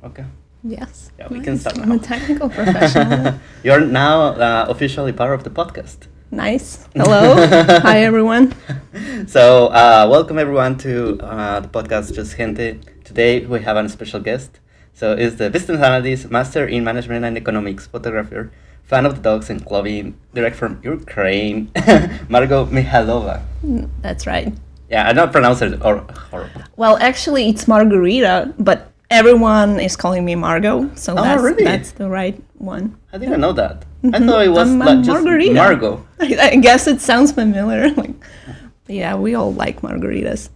Okay. Yes. Yeah, we can start I'm a now. technical professional. You're now officially part of the podcast. Nice. Hello. Hi, everyone. So, welcome everyone to the podcast Just Gente. Today we have a special guest. So, it's the business analyst, master in management and economics, photographer, fan of the dogs and clubbing, direct from Ukraine, Margo Mihalova. That's right. Yeah, I don't pronounce it horrible. Well, actually, it's Margarita, but everyone is calling me Margo, so Really? that's the right one. I didn't know that. I thought it was I'm like just Margarita. Margo. I guess it sounds familiar. Yeah, we all like margaritas.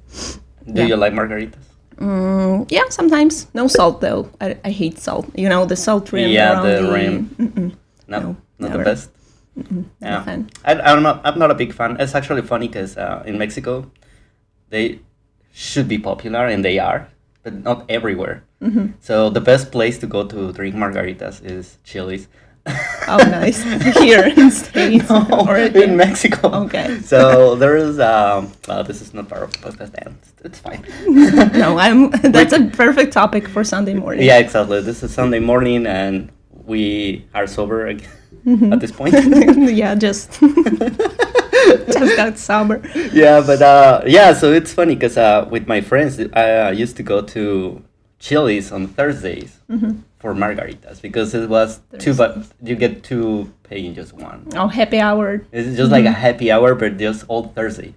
Do you like margaritas? Yeah, sometimes. No salt, though. I hate salt. You know, the salt rim around the rim. No, not never. the best. Not a fan. I'm not a big fan. It's actually funny because in Mexico, they should be popular and they are, but not everywhere. So the best place to go to drink margaritas is Chili's. Oh, nice. Here in States. No, in Mexico. Okay. So there is, well, this is not part of the podcast, and it's fine. No, that's a perfect topic for Sunday morning. Yeah, exactly. This is Sunday morning and we are sober again at this point. Yeah, just got sober. Yeah, but so it's funny because with my friends, I used to go to Chili's on Thursdays for margaritas because it was two, but you get two paying just one. Oh, happy hour. It's just like a happy hour, but just all Thursday.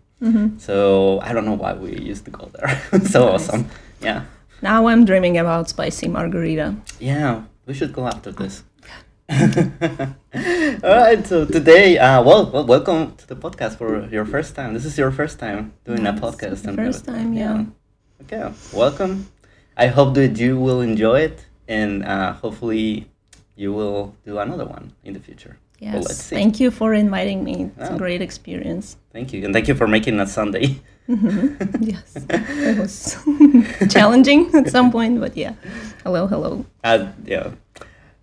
So I don't know why we used to go there. So Nice. awesome. Yeah. Now I'm dreaming about spicy margarita. Yeah, we should go after this. All right, so today, welcome to the podcast for your first time. This is your first time doing a Yes, podcast. the first time, yeah. Okay, welcome. I hope that you will enjoy it, and hopefully you will do another one in the future. Yes, Well, let's see. thank you for inviting me. It's Oh. a great experience. Thank you, and thank you for making it Sunday. Yes, it was challenging at some point, but yeah. Hello. Yeah.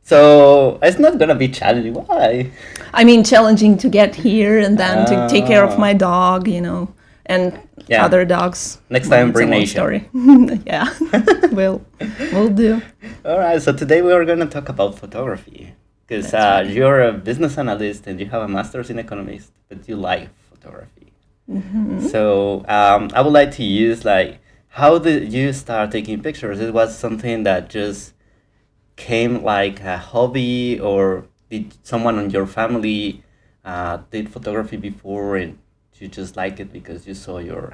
So it's not gonna be challenging. Why? I mean, challenging to get here and then to take care of my dog, and Yeah. other dogs. Next Well, time, it's a bring long Asia. story. Yeah, we'll do. All right, so today we are going to talk about photography because That's right. you're a business analyst and you have a master's in economics, but you like photography. So I would like to use how did you start taking pictures? It was something that just came like a hobby, or did someone in your family did photography before and you just like it because you saw your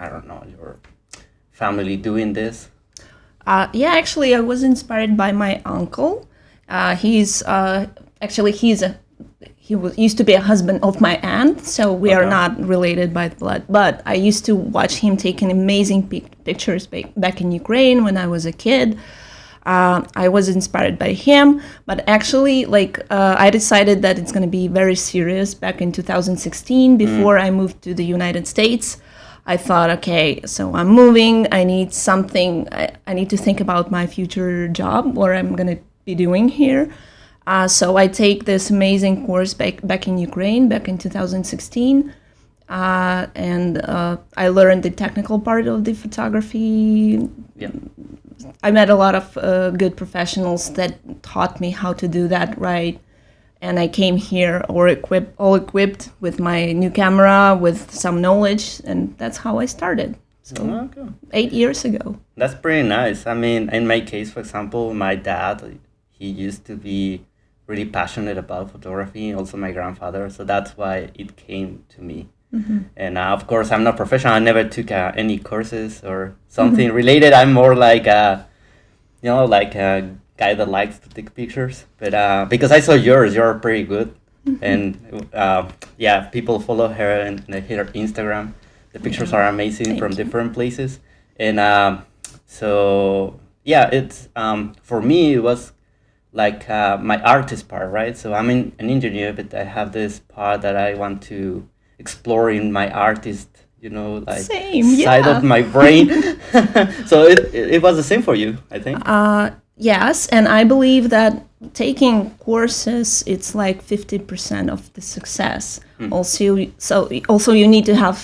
family doing this? Yeah, actually, I was inspired by my uncle. He's used to be a husband of my aunt, so we are Okay. not related by blood. But I used to watch him taking amazing pictures back in Ukraine when I was a kid. I was inspired by him, but actually, I decided that it's going to be very serious back in 2016 before I moved to the United States. I thought, okay, so I'm moving. I need something. I need to think about my future job, what I'm going to be doing here. So I take this amazing course back in Ukraine, back in 2016. And I learned the technical part of the photography. Yeah. I met a lot of good professionals that taught me how to do that right. And I came here all equipped with my new camera, with some knowledge, and that's how I started. So Okay. 8 years ago. That's pretty nice. I mean, in my case, for example, my dad, he used to be really passionate about photography, also my grandfather, so that's why it came to me. And of course, I'm not professional. I never took any courses or something related. I'm more like a guy that likes to take pictures. But because I saw yours, you're pretty good. And people follow her and her Instagram. The pictures are amazing Thank from you. different places. And it's for me, it was like my artist part, right? So I'm an engineer, but I have this part that I want to explore in my artist, Same, side yeah. of my brain. So it was the same for you, I think. Yes, and I believe that taking courses, it's like 50% of the success. Also, you need to have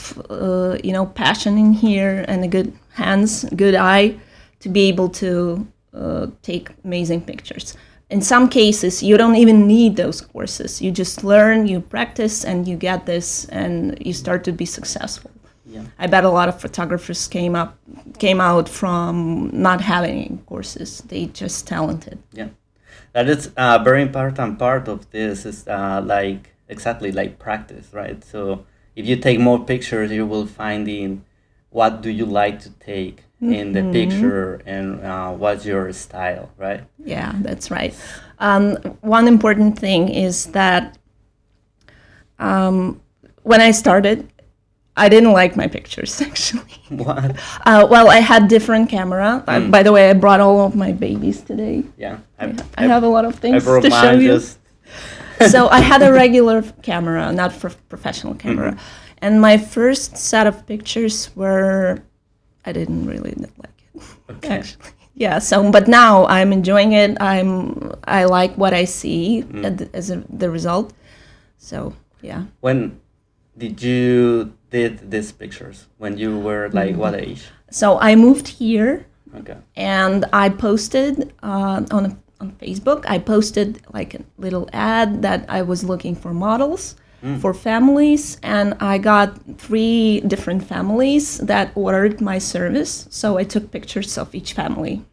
passion in here and a good hands, good eye to be able to take amazing pictures. In some cases, you don't even need those courses. You just learn, you practice, and you get this, and you start to be successful. Yeah. I bet a lot of photographers came out from not having any courses. They just talented. Yeah. That is a very important part of this is exactly like practice, right? So if you take more pictures, you will find in what do you like to take in the picture and what's your style, right? Yeah, that's right. One important thing is that when I started, I didn't like my pictures, actually. What? Well, I had different camera. By the way, I brought all of my babies today. Yeah. I have a lot of I things brought to show mine you. just So I had a regular camera, not professional camera. And my first set of pictures were, I didn't really like it, Okay. actually. Yeah, so, but now I'm enjoying it. I like what I see as the result. So, yeah. When did you did these pictures? When you were like what age? So I moved here Okay. and I posted on Facebook. I posted like a little ad that I was looking for models for families, and I got 3 different families that ordered my service. So I took pictures of each family.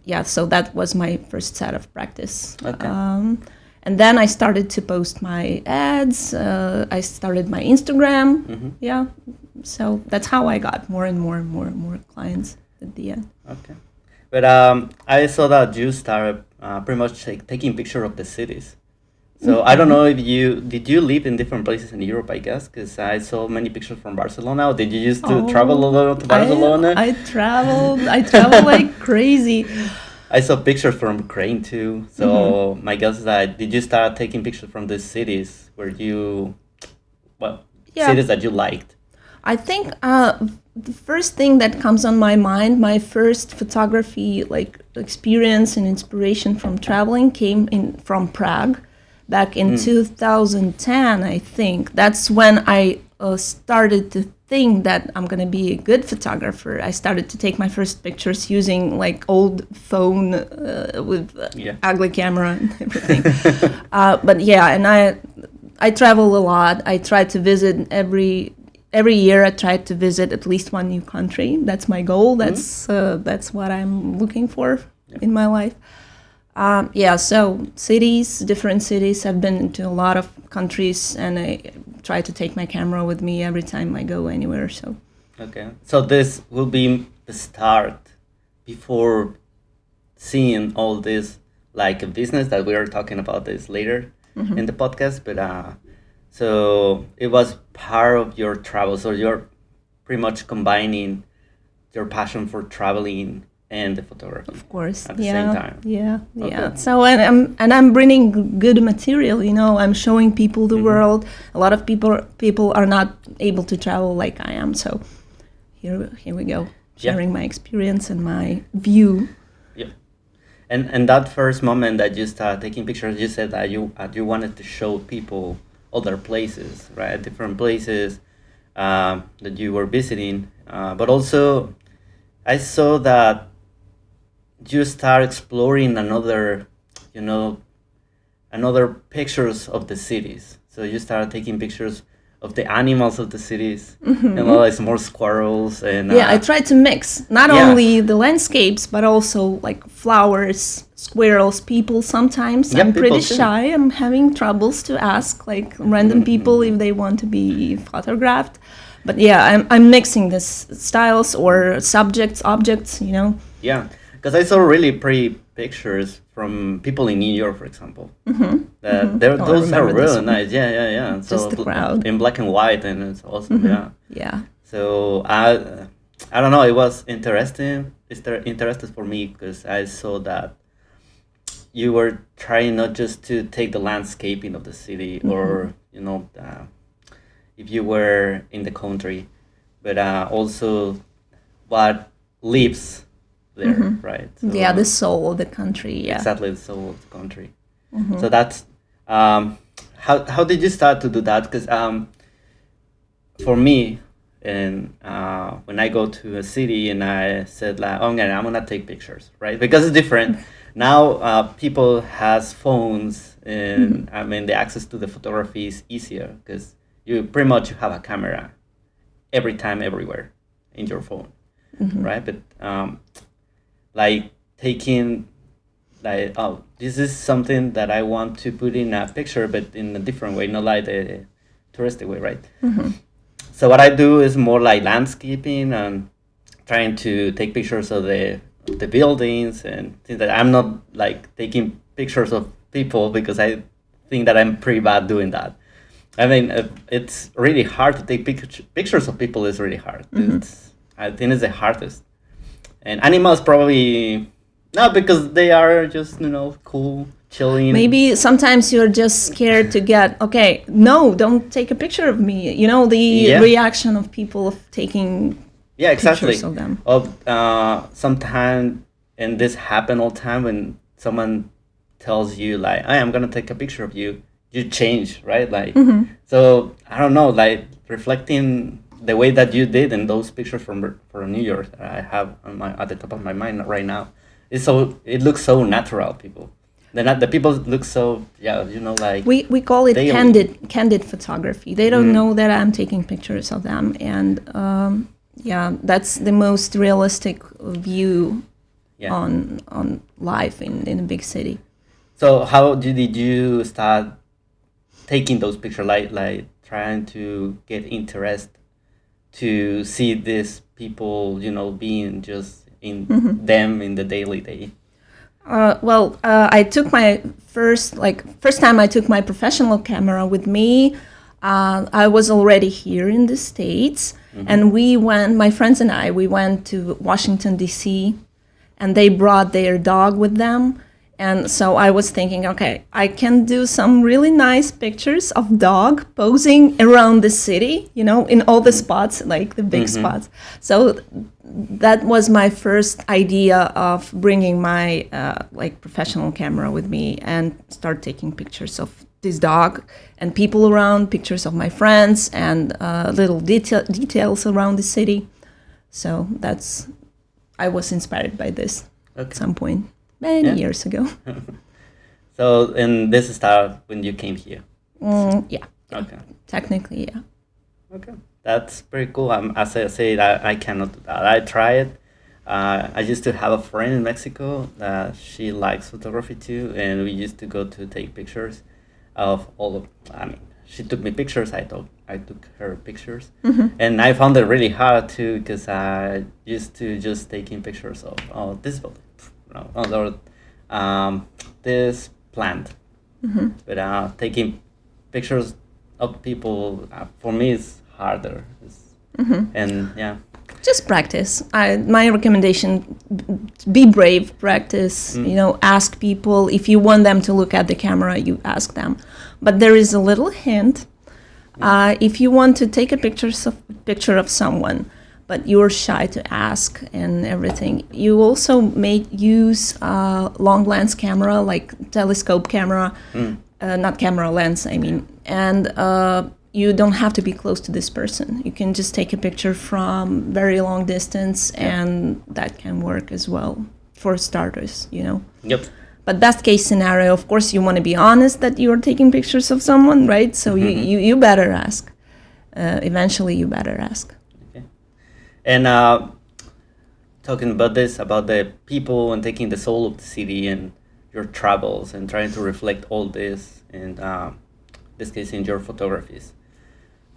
Yeah, so that was my first set of practice. Okay. And then I started to post my ads. I started my Instagram. Yeah, so that's how I got more and more and more and more clients at the end. Okay. But I saw that you started pretty much taking picture of the cities. So I don't know if did you live in different places in Europe, I guess, because I saw many pictures from Barcelona. Or did you used to travel a lot to Barcelona? I traveled like crazy. I saw pictures from Ukraine too. So my guess is that did you start taking pictures from the cities cities that you liked? I think the first thing that comes on my mind, my first photography like experience and inspiration from traveling came from Prague back in 2010, I think. That's when I started to think that I'm going to be a good photographer. I started to take my first pictures using like old phone with ugly camera and everything. But yeah, and I travel a lot. I try to visit every year. I try to visit at least one new country. That's my goal. That's what I'm looking for in my life. So different cities. I've been to a lot of countries, and I try to take my camera with me every time I go anywhere. So. Okay. So this will be the start before seeing all this like a business that we are talking about this later in the podcast. But so it was part of your travel. So you're pretty much combining your passion for traveling and the photography, of course, at the same time. Yeah. Okay. So I'm bringing good material. I'm showing people the world. A lot of people are not able to travel like I am. So here we go, sharing my experience and my view. Yeah. And that first moment that you started taking pictures, you said that you wanted to show people other places, right? Different places that you were visiting, but also I saw that you start exploring another pictures of the cities. So you start taking pictures of the animals of the cities, like more squirrels and I try to mix not only the landscapes but also like flowers, squirrels, people. Sometimes I'm pretty shy. I'm having troubles to ask like random people if they want to be photographed. But I'm mixing this styles or objects. Yeah, because I saw really pretty pictures from people in New York, for example. Those are really nice. Yeah. So just the crowd in black and white, and it's awesome. Yeah. So I don't know. It was interesting. It's interesting for me because I saw that you were trying not just to take the landscaping of the city or if you were in the country, but also what lives there, right? So, the soul of the country. Yeah, exactly, the soul of the country. So that's how did you start to do that? Because for me, And when I go to a city and I said like, oh, I'm gonna take pictures, right? Because it's different. Now people has phones, and I mean the access to the photography is easier because you pretty much have a camera every time, everywhere in your phone, right? But like taking like, oh, this is something that I want to put in a picture, but in a different way, not like the touristic way, right? So what I do is more like landscaping and trying to take pictures of the buildings and things that I'm not like taking pictures of people because I think that I'm pretty bad doing that. I mean, it's really hard to take pictures of people. Is really hard. I think it's the hardest. And animals probably not because they are just cool, chilling. Maybe sometimes you're just scared to get, okay, no, don't take a picture of me. You know, the reaction of people of taking exactly. pictures of them. Sometimes, and this happen all the time when someone tells you like, hey, I'm gonna take a picture of you, you change, right? Like, so I don't know, like reflecting the way that you did in those pictures from New York that I have at the top of my mind right now. It looks so natural, people. The people look so like we call it daily. candid photography. They don't know that I'm taking pictures of them, and that's the most realistic view on life in a big city. So how did you start taking those pictures, like trying to get interest to see these people being just in them in the daily day? I took my first time I took my professional camera with me. I was already here in the States, and my friends and I went to Washington, D.C., and they brought their dog with them. And so I was thinking, okay, I can do some really nice pictures of dog posing around the city, in all the spots, like the big spots. So that was my first idea of bringing my professional camera with me and start taking pictures of this dog and people around, pictures of my friends and little details around the city. So I was inspired by this at some point. Many years ago. So, and this started when you came here? Yeah. Okay. Technically, yeah. Okay. That's pretty cool. As I said, I cannot do that. I tried. I used to have a friend in Mexico. She likes photography too, and we used to go to take pictures of she took me pictures. I took her pictures, and I found it really hard too because I used to just taking pictures of this building. This plant, but taking pictures of people for me is harder. And just practice. My recommendation: be brave, practice. Ask people if you want them to look at the camera. You ask them, but there is a little hint. If you want to take a picture of someone, but you're shy to ask and everything, you also may use long lens camera, like telescope camera, not camera lens, I mean. And you don't have to be close to this person. You can just take a picture from very long distance, and that can work as well for starters, Yep. But best case scenario, of course, you want to be honest that you're taking pictures of someone, right? So you better ask. Eventually, you better ask. And talking about the people and taking the soul of the city and your travels and trying to reflect all this, and this case in your photographies.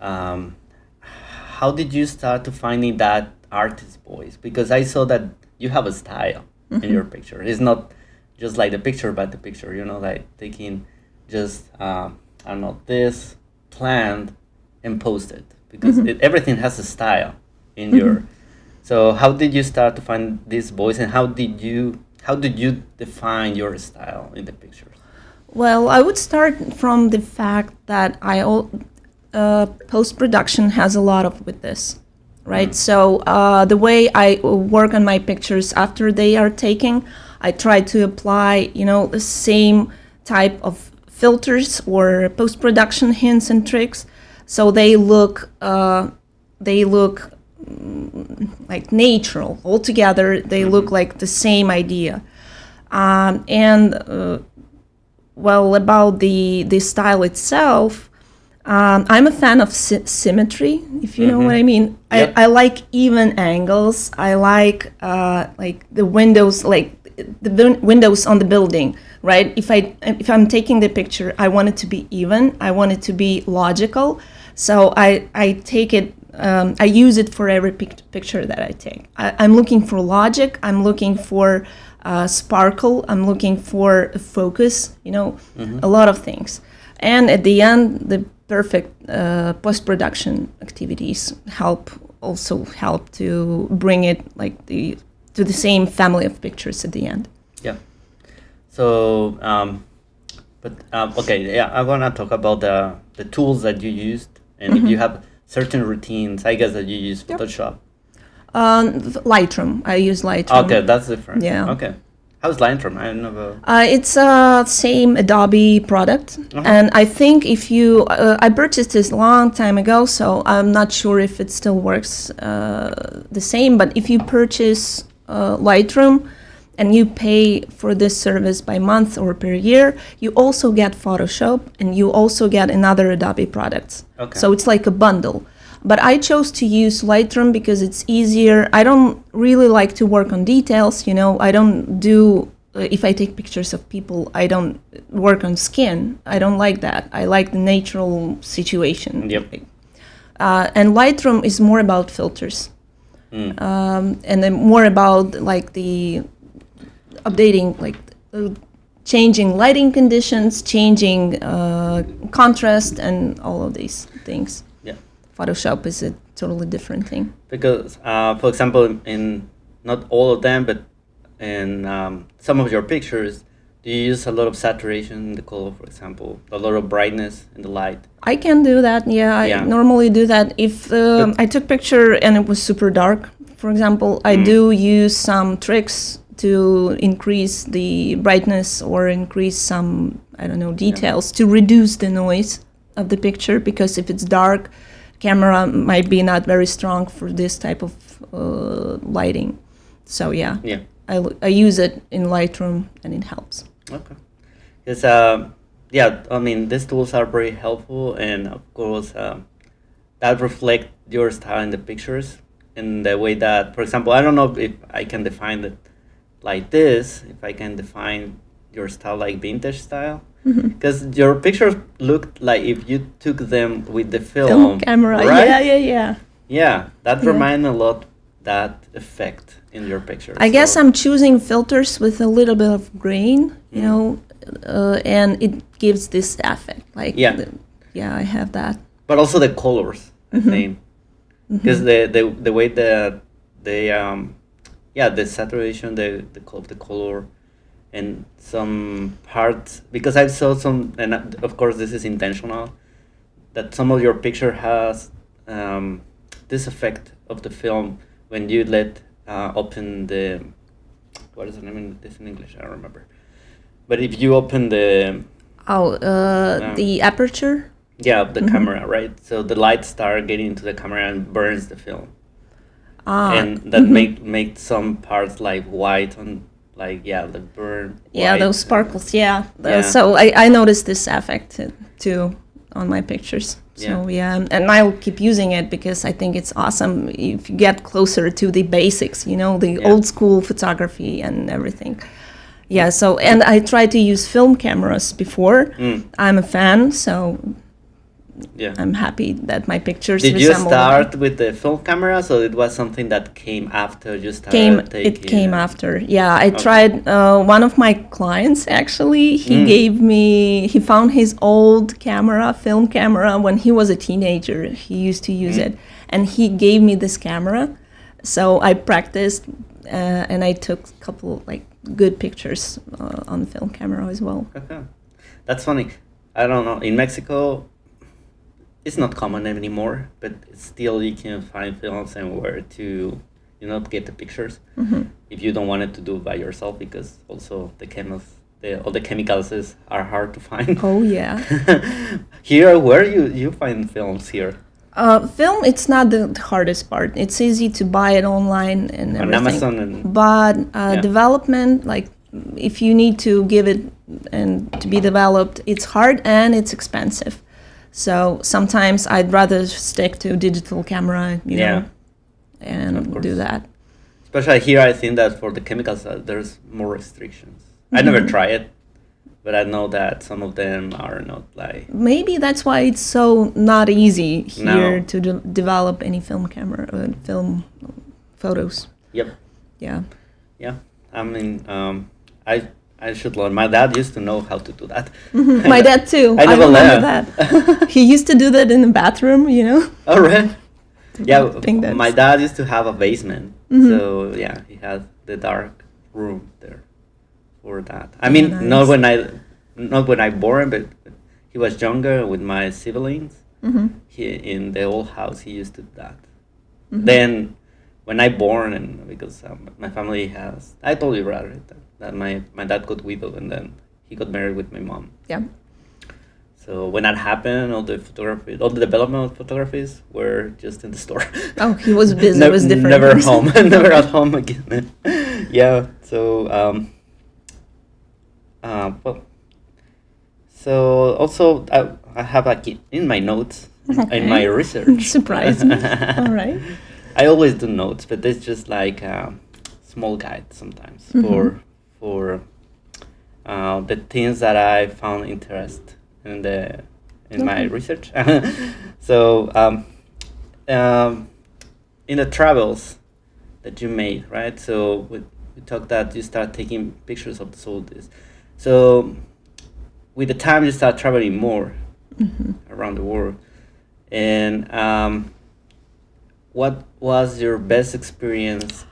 How did you start to finding that artist voice? Because I saw that you have a style in your picture. It's not just like the picture, but the picture, like taking just, this plant and post it. Because everything has a style in your. So how did you start to find this voice, and how did you define your style in the pictures? Well, I would start from the fact that post-production has a lot of with this, right? So the way I work on my pictures after they are taken, I try to apply, the same type of filters or post-production hints and tricks, so they look they look like natural. Altogether, they look like the same idea. And well, about the style itself, I'm a fan of symmetry, if you know what I mean. Yep. I like even angles. I like the windows, like the windows on the building, right? If I'm taking the picture, I want it to be even. I want it to be logical. So I take it. I use it for every picture that I take. I'm looking for logic. I'm looking for sparkle. I'm looking for focus. A lot of things. And at the end, the perfect post-production activities also help to bring it to the same family of pictures at the end. Yeah. So, okay, yeah, I want to talk about the tools that you used, and if you have certain routines, I guess that you use Photoshop. Lightroom. I use Lightroom. Okay, that's different. Yeah. Okay. How's Lightroom? I don't know about... It's same Adobe product, and I think if you, I purchased this a long time ago, so I'm not sure if it still works the same. But if you purchase Lightroom and you pay for this service by month or per year, you also get Photoshop and you also get another Adobe products. Okay. So it's like a bundle. But I chose to use Lightroom because it's easier. I don't really like to work on details, I don't do, if I take pictures of people, I don't work on skin. I don't like that. I like the natural situation. Yep. And Lightroom is more about filters. And then more about like the updating, like changing lighting conditions, changing contrast, and all of these things. Photoshop is a totally different thing. Because, for example, in not all of them, but in some of your pictures, do you use a lot of saturation in the color, for example, a lot of brightness in the light? I can do that, yeah. I normally do that. If I took picture and it was super dark, for example, I do use some tricks to increase the brightness or increase some, details to reduce the noise of the picture, because if it's dark, camera might be not very strong for this type of lighting. So I use it in Lightroom and it helps. Okay. Because these tools are very helpful, and of course that reflect your style in the pictures in the way that, for example, I don't know if I can define it like this, if I can define your style like vintage style. Because your pictures looked like if you took them with the film camera, right? Yeah, that reminds a lot that effect in your pictures. I guess I'm choosing filters with a little bit of grain, and it gives this effect. Like, I have that. But also the colors, same. Because the way that the saturation, the color. And some parts, because I saw some, and of course this is intentional, that some of your picture has this effect of the film when you let open the, what is the name of this in English? I don't remember. But if you open the... the aperture? Yeah, the camera, right? So the light start getting into the camera and burns the film. And that make some parts like white on... the burn. Yeah, those sparkles, so I noticed this effect too on my pictures. So and I'll keep using it because I think it's awesome if you get closer to the basics, the old school photography and everything. Yeah, so, and I tried to use film cameras before. I'm a fan, so I'm happy that my pictures Did you start with the film camera, so it was something that came after you started taking? It came after, I tried, one of my clients actually, he found his old film camera when he was a teenager. He used to use it, and he gave me this camera, so I practiced, and I took a couple good pictures on the film camera as well. Okay. That's funny. I don't know, in Mexico, it's not common anymore, but still you can find films and where to, get the pictures if you don't want it to do it by yourself, because also all the chemicals are hard to find. Oh yeah. Here, where you find films here? Film, it's not the hardest part. It's easy to buy it online and On everything. Amazon and But yeah. development, like if you need to give it and to be developed, it's hard and it's expensive. So sometimes I'd rather stick to digital camera, you Yeah. know, Of and course. do that. Especially here, I think that for the chemicals, there's more restrictions. I never try it, but I know that some of them are not like. Maybe that's why it's so not easy here No. to develop any film camera, film photos. Yep. Yeah. Yeah. I mean, I should learn. My dad used to know how to do that. My dad too. I never remember learned. that. He used to do that in the bathroom, you know. All right. Yeah, Developing that. my dad used to have a basement, so yeah, he had the dark room there for that. I mean, Nice. not when I born, but he was younger with my siblings. Mm-hmm. He in the old house he used to do that. Then when I born and because my family has, I told you right that my dad got widowed and then he got married with my mom. Yeah. So when that happened, all the development of photographies were just in the store. Oh, he was busy. It was different. Never home. Never at home again. Yeah. So well. So also I have like in my notes in my research. Surprise me. All right. I always do notes, but it's just like small guide sometimes for the things that I found interest in my research. So in the travels that you made, right? So we talked that you start taking pictures of the soldiers. So with the time you start traveling more around the world, and what was your best experience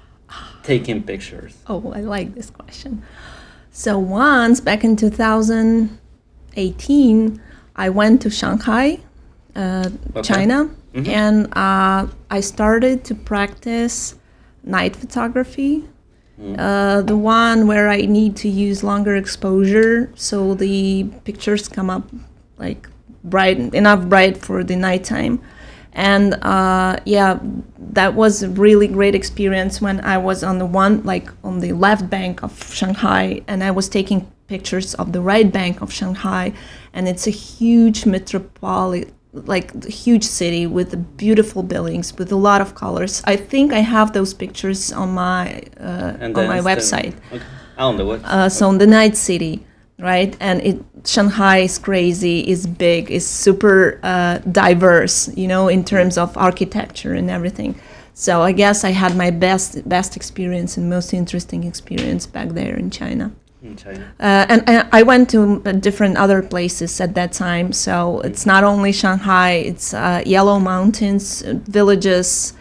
taking pictures? Oh, I like this question. So once back in 2018, I went to Shanghai, China, and I started to practice night photography. The one where I need to use longer exposure so the pictures come up like enough bright for the nighttime. And yeah, that was a really great experience when I was on the left bank of Shanghai, and I was taking pictures of the right bank of Shanghai, and it's a huge metropolitan, like a huge city with beautiful buildings with a lot of colors. I think I have those pictures on my website. Okay. On the website. So on the night city, right? And Shanghai is crazy, is big, is super diverse, you know, in terms of architecture and everything. So I guess I had my best experience and most interesting experience back there in China. In China. And I went to different other places at that time. So it's not only Shanghai, it's Yellow Mountains, villages,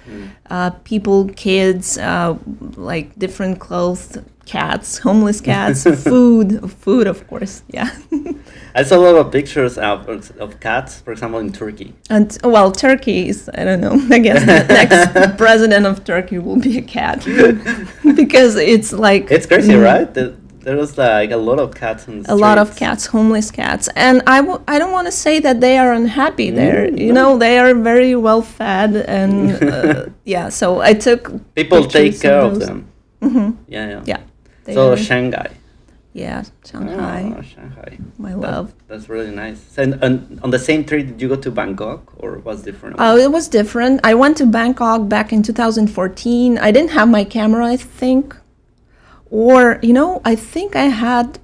people, kids, like different clothes, cats, homeless cats, food, of course, yeah. I saw a lot of pictures of cats, for example, in Turkey. And well, Turkey is, I don't know, I guess the next president of Turkey will be a cat because it's like... It's crazy, right? There was like a lot of cats in the streets. A lot of cats, homeless cats. And I don't want to say that they are unhappy there. You know, they are very well fed and yeah, so I took People take pictures care of those. them. Yeah. Yeah. they So are- Shanghai. Yeah, Shanghai, Oh, Shanghai. my love. That's really nice. So, and on the same trip, did you go to Bangkok or was different? Oh, it was different. I went to Bangkok back in 2014. I didn't have my camera, I think. Or, you know, I think I had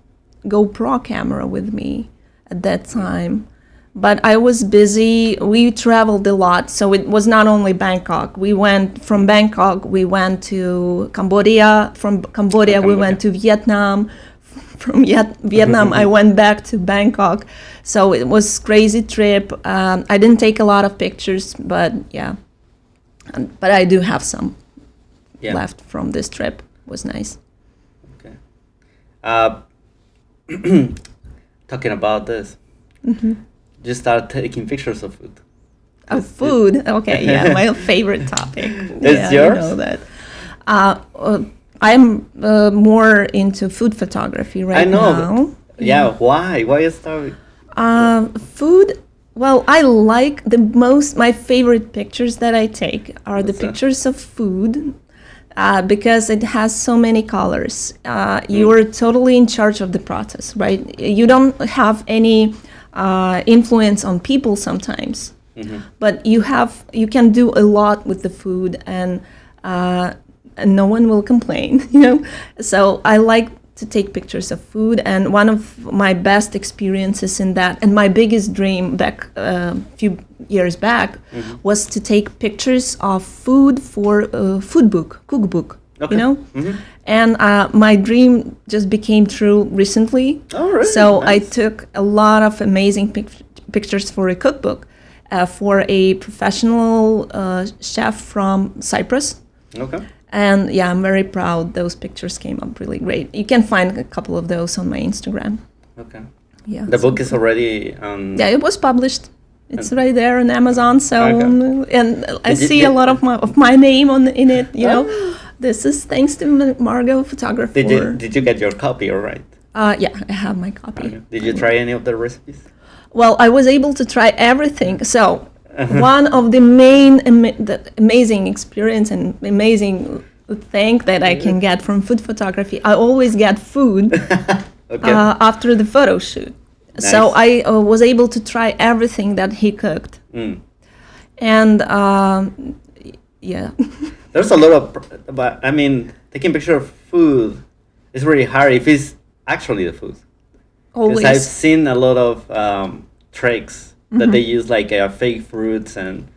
GoPro camera with me at that time. But I was busy. We traveled a lot, so it was not only Bangkok. We went from Bangkok, we went to Cambodia. From Cambodia, we went to Vietnam. From Vietnam, I went back to Bangkok. So it was crazy trip. I didn't take a lot of pictures, but yeah. But I do have some left from this trip. It was nice. Okay. Talking about this. Just start taking pictures of food. Of food? Okay, yeah, my favorite topic. It's yours? You know that. I'm more into food photography right now. Yeah, why? Why you start? Food, Well, I like my favorite pictures that I take are the What's that? pictures of food because it has so many colors. You are totally in charge of the process, right? You don't have any influence on people sometimes, but you can do a lot with the food, and no one will complain, you know. So I like to take pictures of food, and one of my best experiences in that, and my biggest dream back a few years back, was to take pictures of food for a cookbook, Okay. you know. And my dream just became true recently. Oh, really? So I Nice. took a lot of amazing pictures for a cookbook for a professional chef from Cyprus. Okay. And yeah, I'm very proud. Those pictures came up really great. You can find a couple of those on my Instagram. Okay. Yeah. The book is already Yeah, it was published. It's right there on Amazon. So Okay. and I Did you- see a lot of my name in it. You know, this is thanks to Margo Photography. Did you get your copy all right? Yeah, I have my copy. Okay. Did you try any of the recipes? Well, I was able to try everything. So one of the the amazing experience and amazing thing that I can get from food photography, I always get food Okay. after the photo shoot. So I was able to try everything that he cooked. And yeah. There's a lot of, but I mean, taking picture of food is really hard if it's actually the food. Because Always. I've seen a lot of tricks that they use like fake fruits and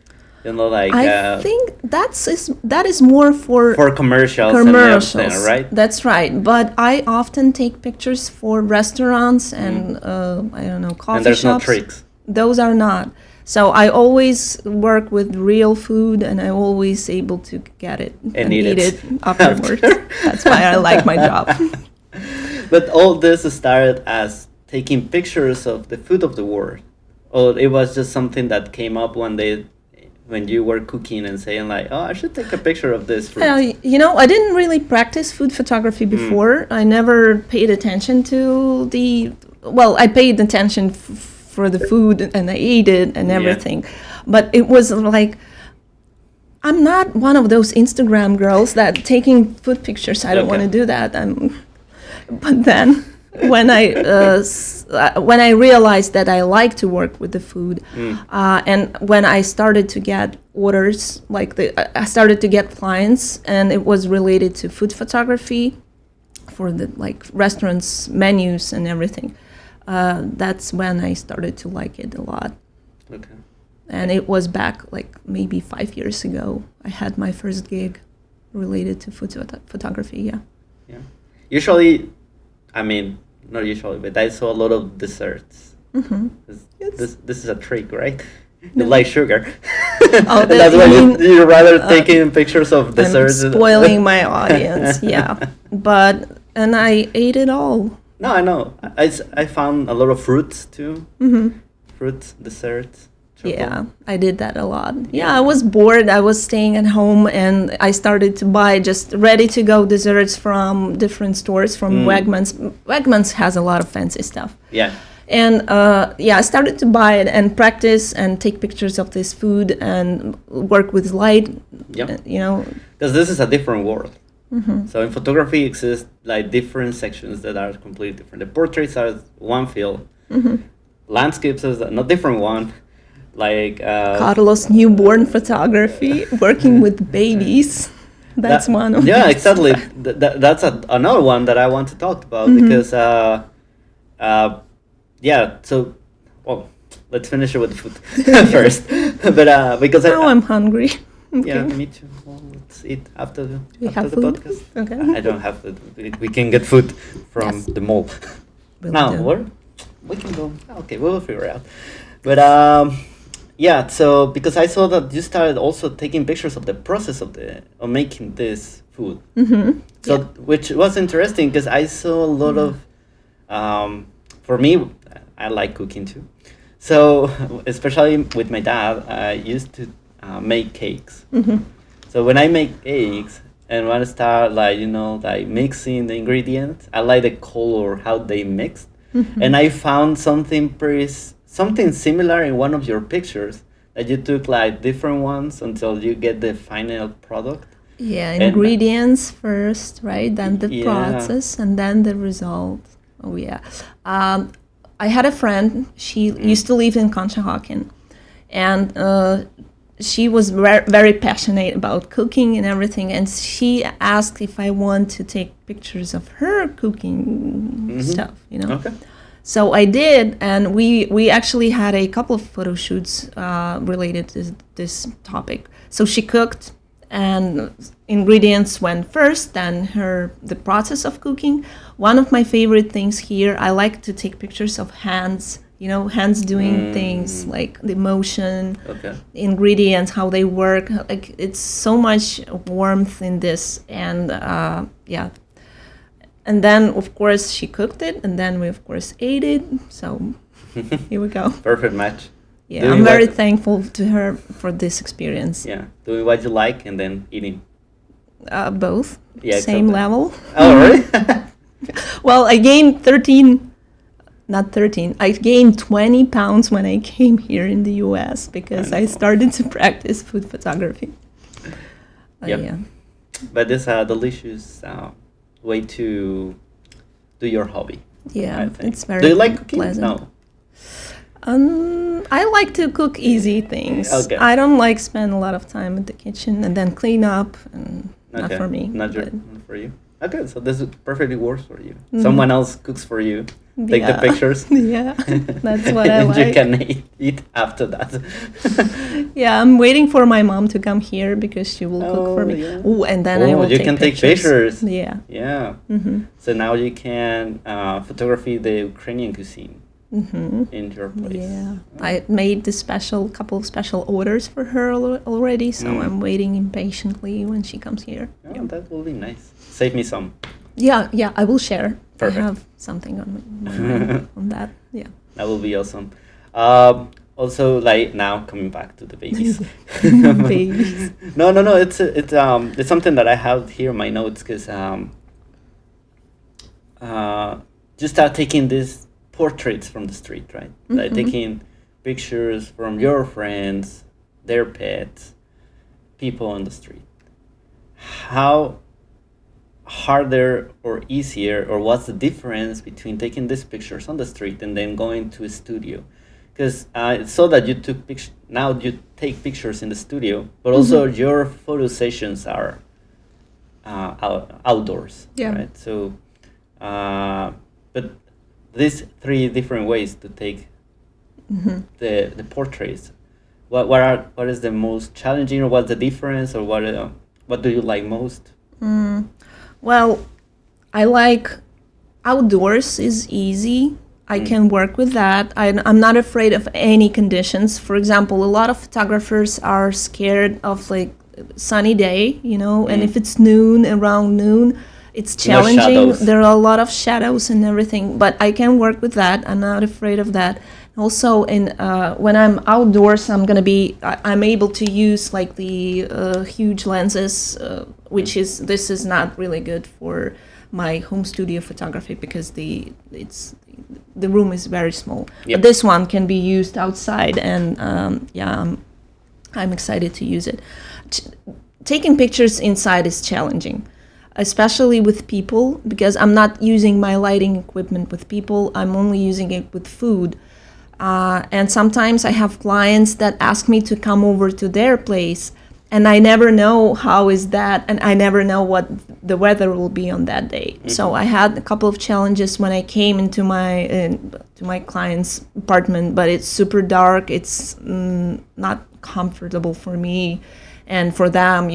like I think that is more for commercials commercials. and everything, right? That's right. But I often take pictures for restaurants and I don't know, coffee And there's shops. no tricks. Those are not. So I always work with real food, and I always able to get it And eat it afterwards. That's why I like my job. But all this started as taking pictures of the food of the world, or it was just something that came up one day when you were cooking and saying like, "Oh, I should take a picture of this fruit." You know, I didn't really practice food photography before. I never paid attention to I paid attention for the food and I ate it and everything. But it was like, I'm not one of those Instagram girls that taking food pictures. I don't want to do that. But then when I realized that I like to work with the food, and when I started to get orders, I started to get clients, and it was related to food photography for the restaurants, menus, and everything. That's when I started to like it a lot. Okay. And it was back maybe 5 years ago. I had my first gig related to food photography. Yeah. Yeah. Usually, I mean, not usually, but I saw a lot of desserts. This is a trick, right? You like sugar. Oh, that's why you're rather taking pictures of desserts. I'm spoiling my audience. Yeah, and I ate it all. No, I know. I found a lot of fruits too. Fruits, desserts. Chocolate. Yeah, I did that a lot. Yeah, I was bored. I was staying at home, and I started to buy just ready-to-go desserts from different stores, from Wegmans. Wegmans has a lot of fancy stuff. Yeah. And I started to buy it and practice and take pictures of this food and work with light. Yeah. You know. Because this is a different world. So in photography exists different sections that are completely different. The portraits are one field. Landscapes is a different one. Carlos newborn photography, working with babies. That's one of yeah, them. exactly. That's another one that I want to talk about because so let's finish it with the food first. But because I'm hungry. Okay. Yeah, me too. Well, let's eat after the have the food? podcast. Okay. I don't have to. We can get food from the mall. Will Now, do. we can go. Okay, we'll figure it out. But so because I saw that you started also taking pictures of the process of making this food. So which was interesting because I saw a lot of. For me, I like cooking too. So especially with my dad, I used to make cakes. So when I make cakes and when I start mixing the ingredients, I like the color how they mixed, and I found something pretty something similar in one of your pictures that you took like different ones until you get the final product. Yeah, And ingredients first, right? Then the yeah, process, and then the result. Oh yeah. I had a friend. She used to live in Conshohocken, and she was very passionate about cooking and everything. And she asked if I want to take pictures of her cooking stuff. You know. Okay. So I did, and we actually had a couple of photo shoots related to this topic. So she cooked, and ingredients went first, then the process of cooking. One of my favorite things here, I like to take pictures of hands, hands doing things, like the motion, Okay. ingredients, how they work. Like, it's so much warmth in this, and yeah. And then, of course, she cooked it, and then we, of course, ate it. So here we go. Perfect match. Yeah, I'm very thankful to her for this experience. Yeah. Doing what you like and then eating. Both. Yeah, Same exactly. level. Oh, really? Well, I gained 20 pounds when I came here in the US because I started to practice food photography. Yep. Yeah. But it's a delicious way to do your hobby. Yeah, I think. it's very Do you like cooking? pleasant. No. I like to cook easy things. Okay. I don't like spend a lot of time in the kitchen and then clean up, and not for me. Not but- for you. Okay, so this perfectly works for you. Someone else cooks for you. Take the Yeah. pictures. Yeah, that's what I and you like. can eat after that. Yeah, I'm waiting for my mom to come here because she will cook for me. yeah. Ooh, and then I will you take can take pictures. pictures. Yeah. Yeah. Mm-hmm. So now you can photography the Ukrainian cuisine in your place. Yeah, I made the couple of special orders for her already, so I'm waiting impatiently when she comes here. Oh, that will be nice. Save me some. Yeah, I will share. Perfect. I have something on my mind on that. Yeah. That will be awesome. Also, like now coming back to the babies. Babies. No. It's something that I have here in my notes because just start taking these portraits from the street, right? Like taking pictures from your friends, their pets, people on the street. How harder or easier, or what's the difference between taking these pictures on the street and then going to a studio? Because it's so that you took pictures, now you take pictures in the studio, but also your photo sessions are outdoors, Yeah. right? So, but these three different ways to take the portraits. What is the most challenging, or what's the difference, or what do you like most? Well, I like outdoors is easy. I can work with that. I'm not afraid of any conditions. For example, a lot of photographers are scared of like sunny day, and if it's around noon, it's challenging. shadows. There are a lot of shadows and everything, but I can work with that. I'm not afraid of that. Also, when I'm outdoors, I'm able to use like the huge lenses, this is not really good for my home studio photography because the room is very small. Yep. But this one can be used outside, and I'm excited to use it. Taking pictures inside is challenging, especially with people, because I'm not using my lighting equipment with people. I'm only using it with food. And sometimes I have clients that ask me to come over to their place, and I never know how is that, and I never know what the weather will be on that day. So I had a couple of challenges when I came into my client's apartment, but it's super dark. It's not comfortable for me, and for them,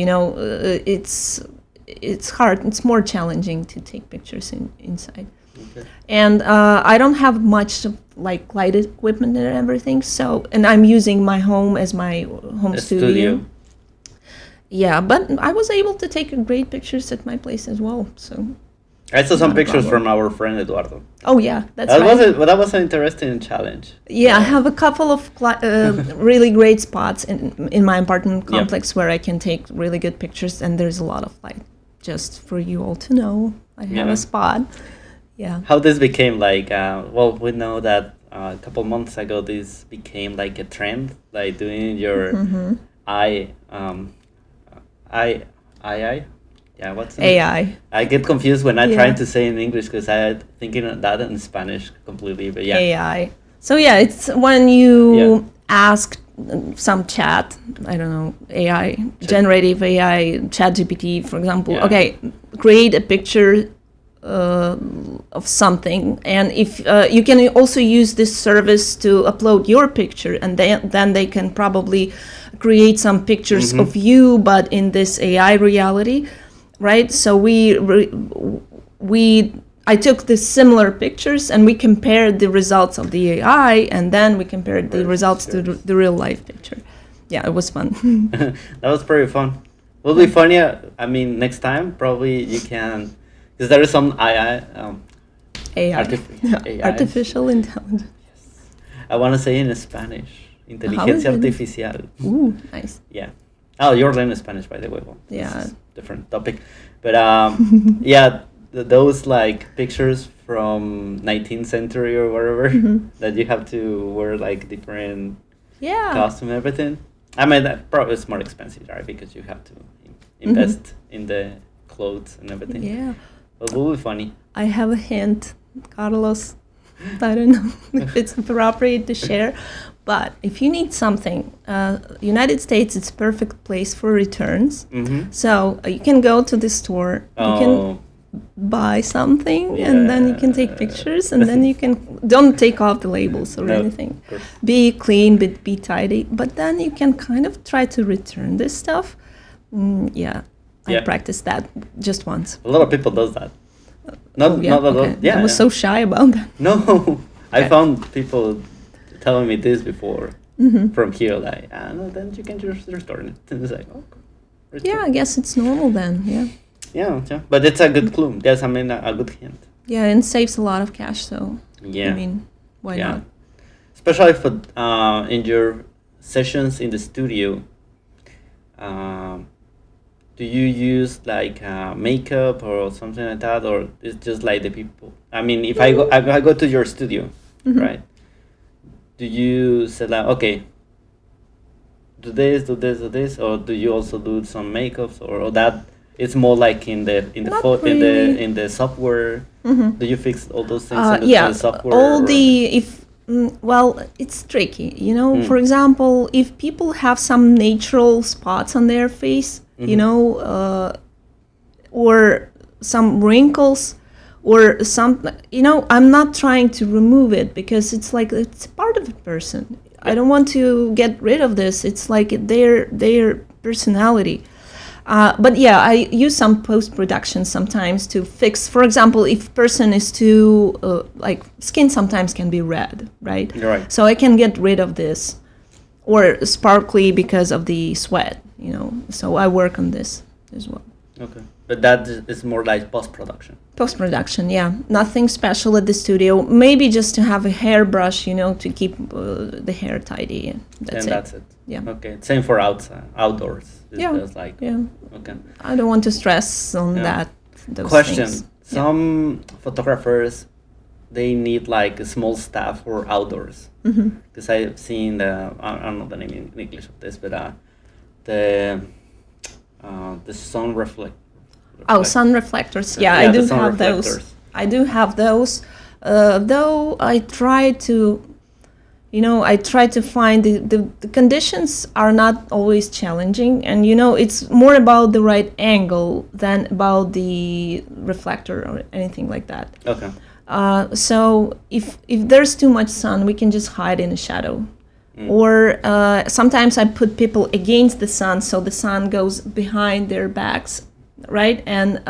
it's hard. It's more challenging to take pictures inside. Okay. And I don't have much like light equipment and everything, and I'm using my home as my home studio. Yeah, but I was able to take great pictures at my place as well. So I saw some pictures from our friend Eduardo. Oh yeah, that was an interesting challenge. Yeah, I have a couple of really great spots in my apartment complex where I can take really good pictures, and there's a lot of light. Just for you all to know, I have a spot. Yeah. How this became like? We know that a couple months ago, this became like a trend, like doing your I I I yeah, what's it? AI. I get confused when I try Yeah. to say in English because I thinking of that in Spanish completely. But yeah, AI. So yeah, it's when you ask some chat, I don't know, AI, generative AI, chat GPT, for example, Yeah. okay, create a picture of something, and if you can also use this service to upload your picture, and then they can probably create some pictures of you, but in this AI reality, right? So I took the similar pictures and we compared the results of the AI, and then we compared the results to the real life picture. Yeah, it was fun. That was pretty fun. Will be funny. I mean, next time probably you can, because there is some AI, AI. AI. Artificial intelligence. I want to say in Spanish, inteligencia it? artificial. Ooh, nice. Yeah. Oh, you're learning Spanish, by the way. Well, Yeah. this is different topic, but yeah, those like pictures from 19th century or whatever that you have to wear like different Yeah. costume and everything. I mean, that probably is more expensive, right? Because you have to invest in the clothes and everything. Yeah. But it will be funny. I have a hint, Carlos. I don't know if it's appropriate to share, but if you need something, United States is perfect place for returns. So you can go to the store, you can buy something, and then you can take pictures, and then you can don't take off the labels or anything. Be clean, be tidy, but then you can kind of try to return this stuff. I practiced that just once. A lot of people does that. Not a lot. Yeah, I was so shy about that. No, I found people telling me this before from here. Like, no, then you can just return it. And it's like, oh, return. Yeah, I guess it's normal then. Yeah. Yeah, but it's a good clue. Yes, I mean a good hint. Yeah, and saves a lot of cash. So yeah, I mean, why not? Especially for in your sessions in the studio. Do you use like makeup or something like that, or it's just like the people? I mean, if I go to your studio, right? Do you say like, okay, do this, or do you also do some makeups, or that? It's more like in the really. in the software. Do you fix all those things in the software? All the well, it's tricky, you know. For example, if people have some natural spots on their face, you know, or some wrinkles, or some, you know, I'm not trying to remove it because it's like it's part of a person. I don't want to get rid of this. It's like their personality. But yeah, I use some post-production sometimes to fix. For example, if person is too like skin sometimes can be red, right? Right. So I can get rid of this, or sparkly because of the sweat, you know. So I work on this as well. Okay, but that is more like post-production. Post-production, yeah. Nothing special at the studio. Maybe just to have a hairbrush, you know, to keep the hair tidy. That's it. Yeah. Okay. Same for outdoors. It's like, okay. I don't want to stress on that. Those Question. things. Some photographers, they need like a small staff for outdoors. Because I've seen I don't know the name in English of this, but the sun reflect. Oh, sun reflectors. Yeah, I do have those. I do have those. Though I try to, you know, I try to find the conditions are not always challenging, and you know, it's more about the right angle than about the reflector or anything like that. Okay. So if there's too much sun, we can just hide in a shadow. Or sometimes I put people against the sun, so the sun goes behind their backs, right? And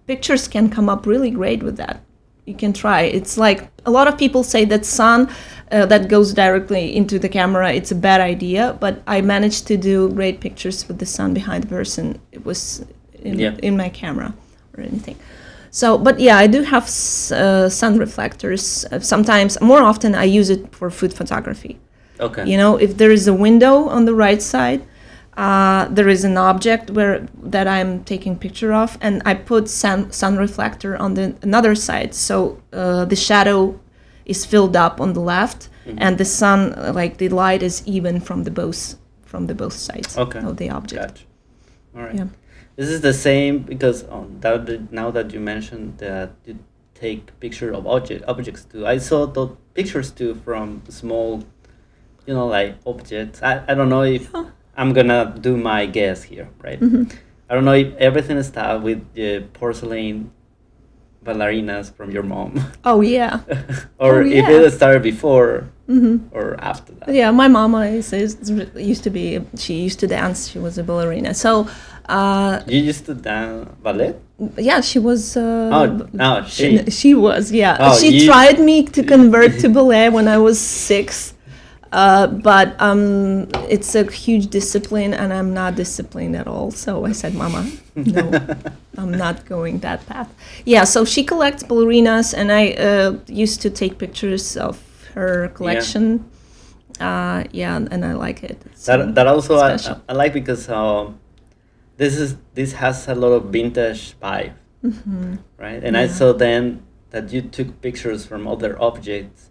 pictures can come up really great with that. You can try. It's like a lot of people say that sun that goes directly into the camera, it's a bad idea, but I managed to do great pictures with the sun behind the person. It was in my camera or anything. So, but yeah, I do have sun reflectors. Sometimes, more often, I use it for food photography. Okay. You know, if there is a window on the right side, there is an object that I'm taking picture of, and I put sun reflector on the another side, so the shadow is filled up on the left, and the sun, like the light, is even from the both sides of the object. Gotcha. All right. Yeah. This is the same because now that you mentioned that you take picture of objects too. I saw the pictures too from small, like objects. I don't know if I'm gonna do my guess here, right? I don't know if everything started with the porcelain ballerinas from your mom. Oh yeah. Or if it started before or after that. Yeah, my mama she used to dance. She was a ballerina. So you used to dance ballet? Yeah, she was. She was. Yeah, she tried me to convert to ballet when I was 6. But it's a huge discipline, and I'm not disciplined at all. So I said, Mama, no, I'm not going that path. Yeah, so she collects ballerinas, and I used to take pictures of her collection. Yeah, and I like it. That also I like because this has a lot of vintage vibe, right? And I saw then that you took pictures from other objects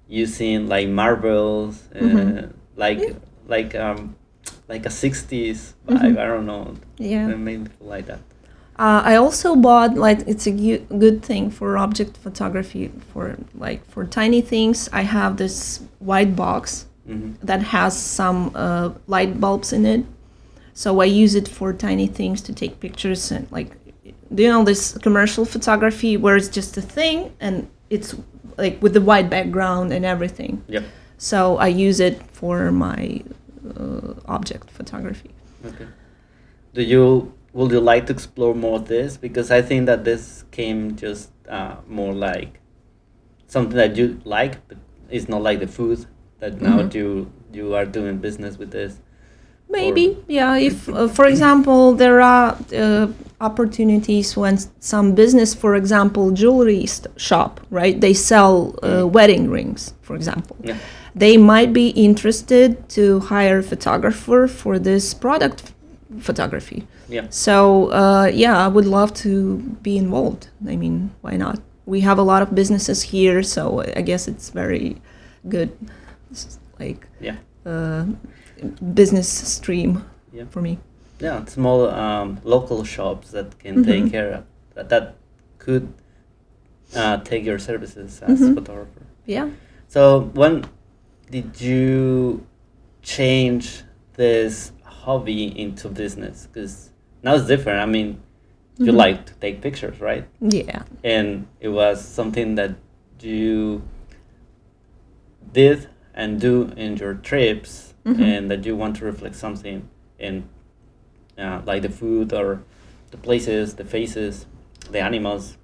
using like marbles, like a 60s vibe. I don't know. Yeah, it made me feel like that. I also bought, like, it's a good thing for object photography, for tiny things. I have this white box that has some light bulbs in it, so I use it for tiny things to take pictures. And like, this commercial photography where it's just a thing and it's like with the white background and everything. Yep. So I use it for my object photography. Okay. Would you like to explore more of this? Because I think that this came just more like something that you like. It's not like the food that now you are doing business with this. Maybe, yeah. If, for example, there are opportunities when some business, for example, jewelry shop, right? They sell wedding rings, for example. Yeah. They might be interested to hire a photographer for this product photography. Yeah. So, I would love to be involved. I mean, why not? We have a lot of businesses here, so I guess it's very good, like, business stream for me. Yeah, small local shops that can take care of that could take your services as a photographer. Yeah. So when did you change this hobby into business? Because now it's different. I mean, you like to take pictures, right? Yeah. And it was something that you did and do in your trips, and that you want to reflect something in like the food or the places, the faces, the animals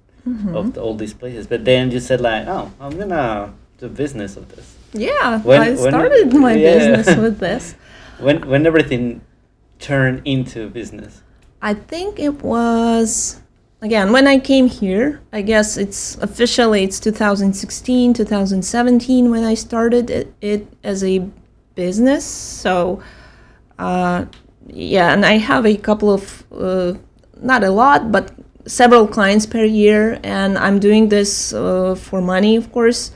of all these places. But then you said like, oh, I'm gonna do business of this. Yeah, I started my business with this. When everything turned into business? I think it was, again, when I came here. I guess it's 2016, 2017 when I started it as a business. So, and I have a couple of, not a lot, but several clients per year, and I'm doing this for money, of course.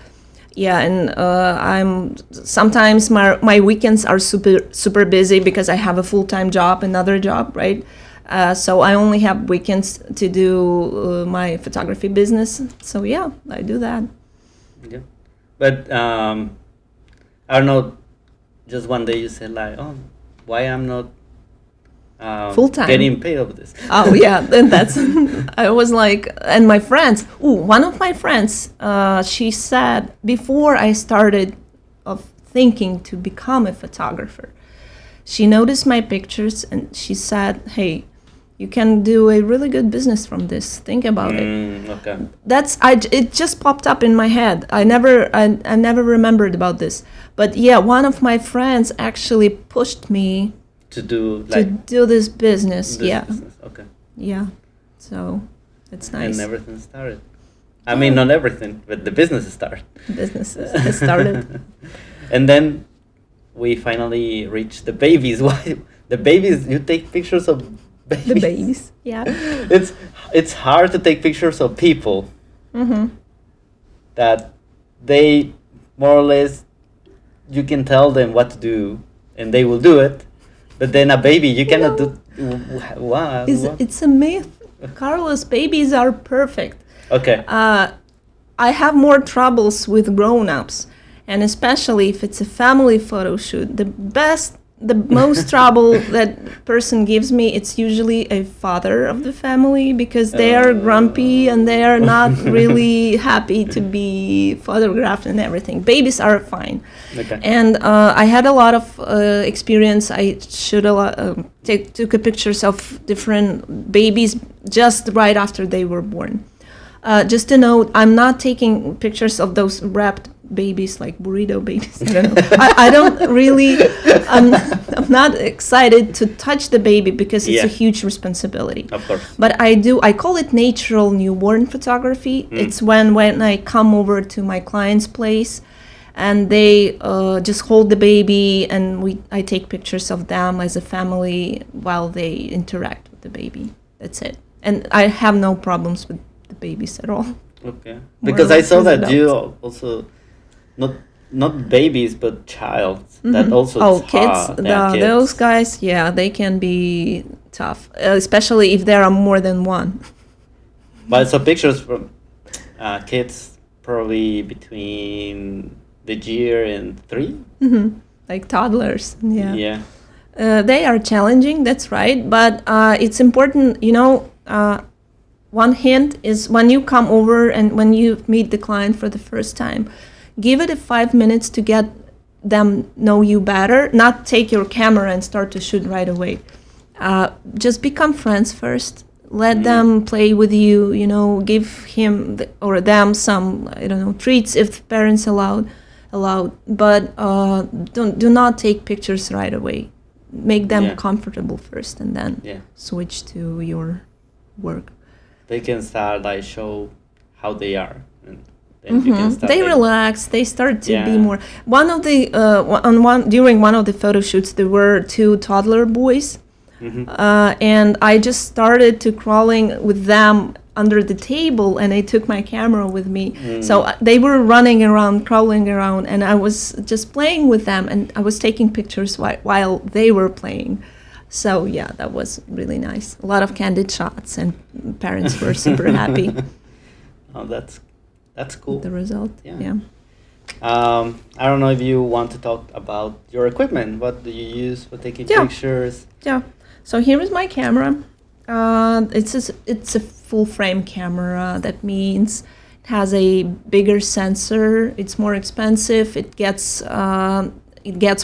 Yeah, and sometimes my weekends are super busy because I have a full-time job, another job, right? So I only have weekends to do my photography business. So yeah, I do that. Yeah, but I don't know. Just one day you said like, oh, why I'm not full-time getting paid of this? Oh yeah, then that's. I was like, and my friends. One of my friends, she said before I started of thinking to become a photographer, she noticed my pictures and she said, "Hey, you can do a really good business from this. Think about it." Okay. It just popped up in my head. I never remembered about this. But yeah, one of my friends actually pushed me to do this business. Business. Okay. Yeah. So it's nice. And everything started. I mean, not everything, but the business started. Businesses started. And then we finally reached the babies. Why the babies? You take pictures of babies. The babies. Yeah. It's hard to take pictures of people that they more or less, you can tell them what to do and they will do it. But then a baby, you cannot do. Wow. It's a myth. Carlos, babies are perfect. Okay. I have more troubles with grown-ups, and especially if it's a family photo shoot. The most trouble that person gives me, it's usually a father of the family, because they are grumpy and they are not really happy to be photographed and everything. Babies are fine. Okay. And I had a lot of experience. I shoot a lot, took pictures of different babies just right after they were born. Just to note, I'm not taking pictures of those wrapped babies, like burrito babies. I don't know. I don't really. I'm not excited to touch the baby because it's a huge responsibility. Of course. But I call it natural newborn photography. It's when I come over to my client's place, and they just hold the baby, and I take pictures of them as a family while they interact with the baby. That's it. And I have no problems with the babies at all. Okay. Because I saw that you also not babies but child that also kids. Kids. Those guys, they can be tough, especially if there are more than one. But so pictures from kids probably between the year and 3. Like toddlers. Yeah. They are challenging. That's right, but it's important. One hint is when you come over and when you meet the client for the first time, give it 5 minutes to get them know you better. Not take your camera and start to shoot right away. Just become friends first. Let them play with you. Give him or them some treats if parents allowed. But do not take pictures right away. Make them comfortable first, and then switch to your work. They can start show how they are, and then you can start. They relax. They start to be more. One of the during one of the photo shoots, there were 2 toddler boys, and I just started to crawling with them under the table, and I took my camera with me. So they were running around, crawling around, and I was just playing with them, and I was taking pictures while they were playing. So that was really nice. A lot of candid shots, and parents were super happy. Oh, that's cool. The result, yeah. I don't know if you want to talk about your equipment. What do you use for taking pictures? Yeah. So here is my camera. It's a full frame camera. That means it has a bigger sensor. It's more expensive. It gets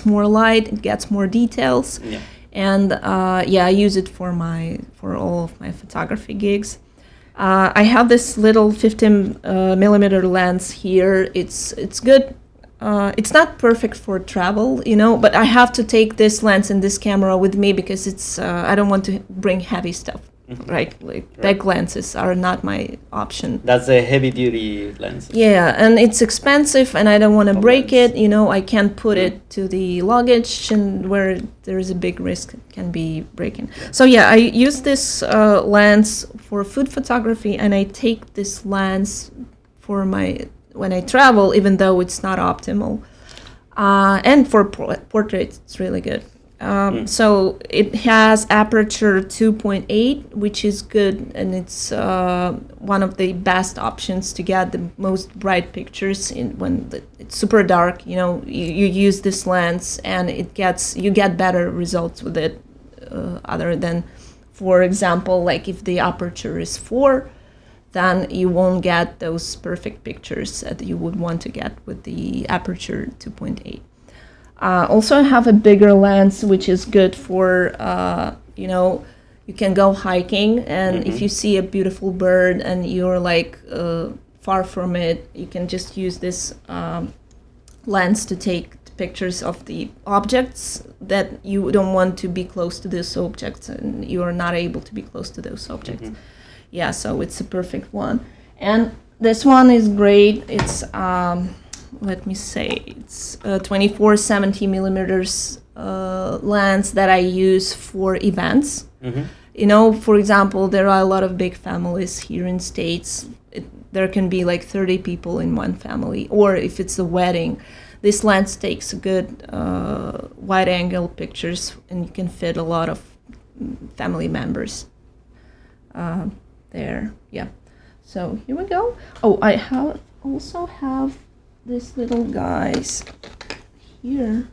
more light. It gets more details. Yeah. And I use it for all of my photography gigs. I have this little 15 millimeter lens here. It's good. It's not perfect for travel, but I have to take this lens and this camera with me because it's I don't want to bring heavy stuff. Right, big lenses are not my option. That's a heavy duty lens. Yeah, and it's expensive, and I don't want to break it. I can't put it to the luggage, and where there is a big risk it can be breaking. So I use this lens for food photography, and I take this lens for when I travel, even though it's not optimal. And for portraits, it's really good. So it has aperture 2.8, which is good, and it's one of the best options to get the most bright pictures when it's super dark. You use this lens, and you get better results with it. Other than, for example, like if the aperture is 4, then you won't get those perfect pictures that you would want to get with the aperture 2.8. Also, I have a bigger lens, which is good for, you can go hiking, and if you see a beautiful bird and you're far from it, you can just use this lens to take pictures of the objects that you don't want to be close to those objects, and you are not able to be close to those objects. So it's a perfect one. And this one is great. It's let me say, it's a 24-70 millimeters lens that I use for events. For example, there are a lot of big families here in States. there can be like 30 people in one family, or if it's a wedding, this lens takes good wide angle pictures, and you can fit a lot of family members there. Yeah. So here we go. Oh, I also have these little guys here.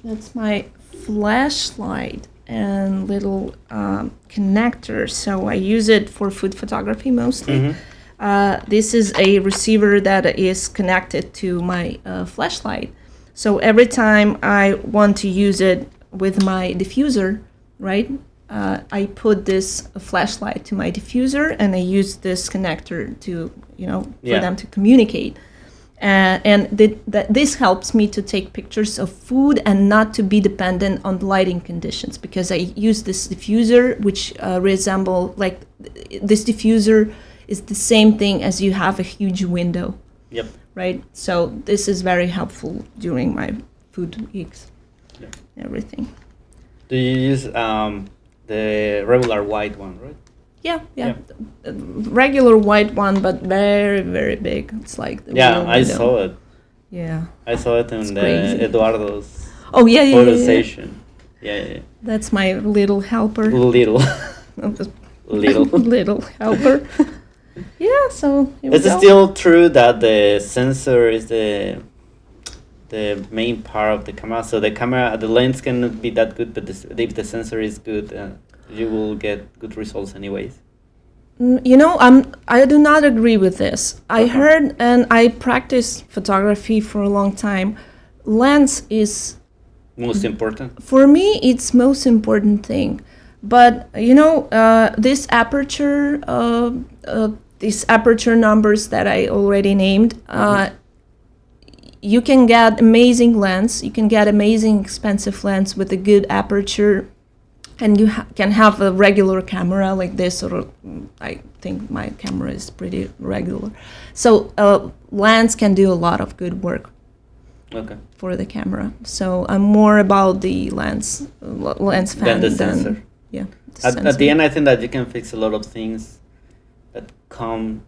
That's my flashlight and little connector. So I use it for food photography mostly. This is a receiver that is connected to my flashlight. So every time I want to use it with my diffuser, right, I put this flashlight to my diffuser, and I use this connector to, for them to communicate. And this helps me to take pictures of food and not to be dependent on lighting conditions, because I use this diffuser, which resemble, like, this diffuser is the same thing as you have a huge window. Yep. Right? So this is very helpful during my food weeks. Yep. Everything. Do you use the regular white one, right? Yeah. Regular white one, but very, very big. It's like the I saw it. Yeah. I saw it in the Eduardo's photo station. Yeah. That's my little helper. Little helper. Yeah, so is it still true that the sensor is the main part of the camera? So the lens cannot be that good, but if the sensor is good, you will get good results anyways. I do not agree with this. I heard, and I practiced photography for a long time. Lens is most important. For me, it's most important thing. But this aperture, these aperture numbers that I already named, you can get amazing lens. You can get amazing expensive lens with a good aperture, and you can have a regular camera like this, or I think my camera is pretty regular. So lens can do a lot of good work. Okay. For the camera. So I'm more about the lens fan than the sensor. Yeah. At the end, I think that you can fix a lot of things that come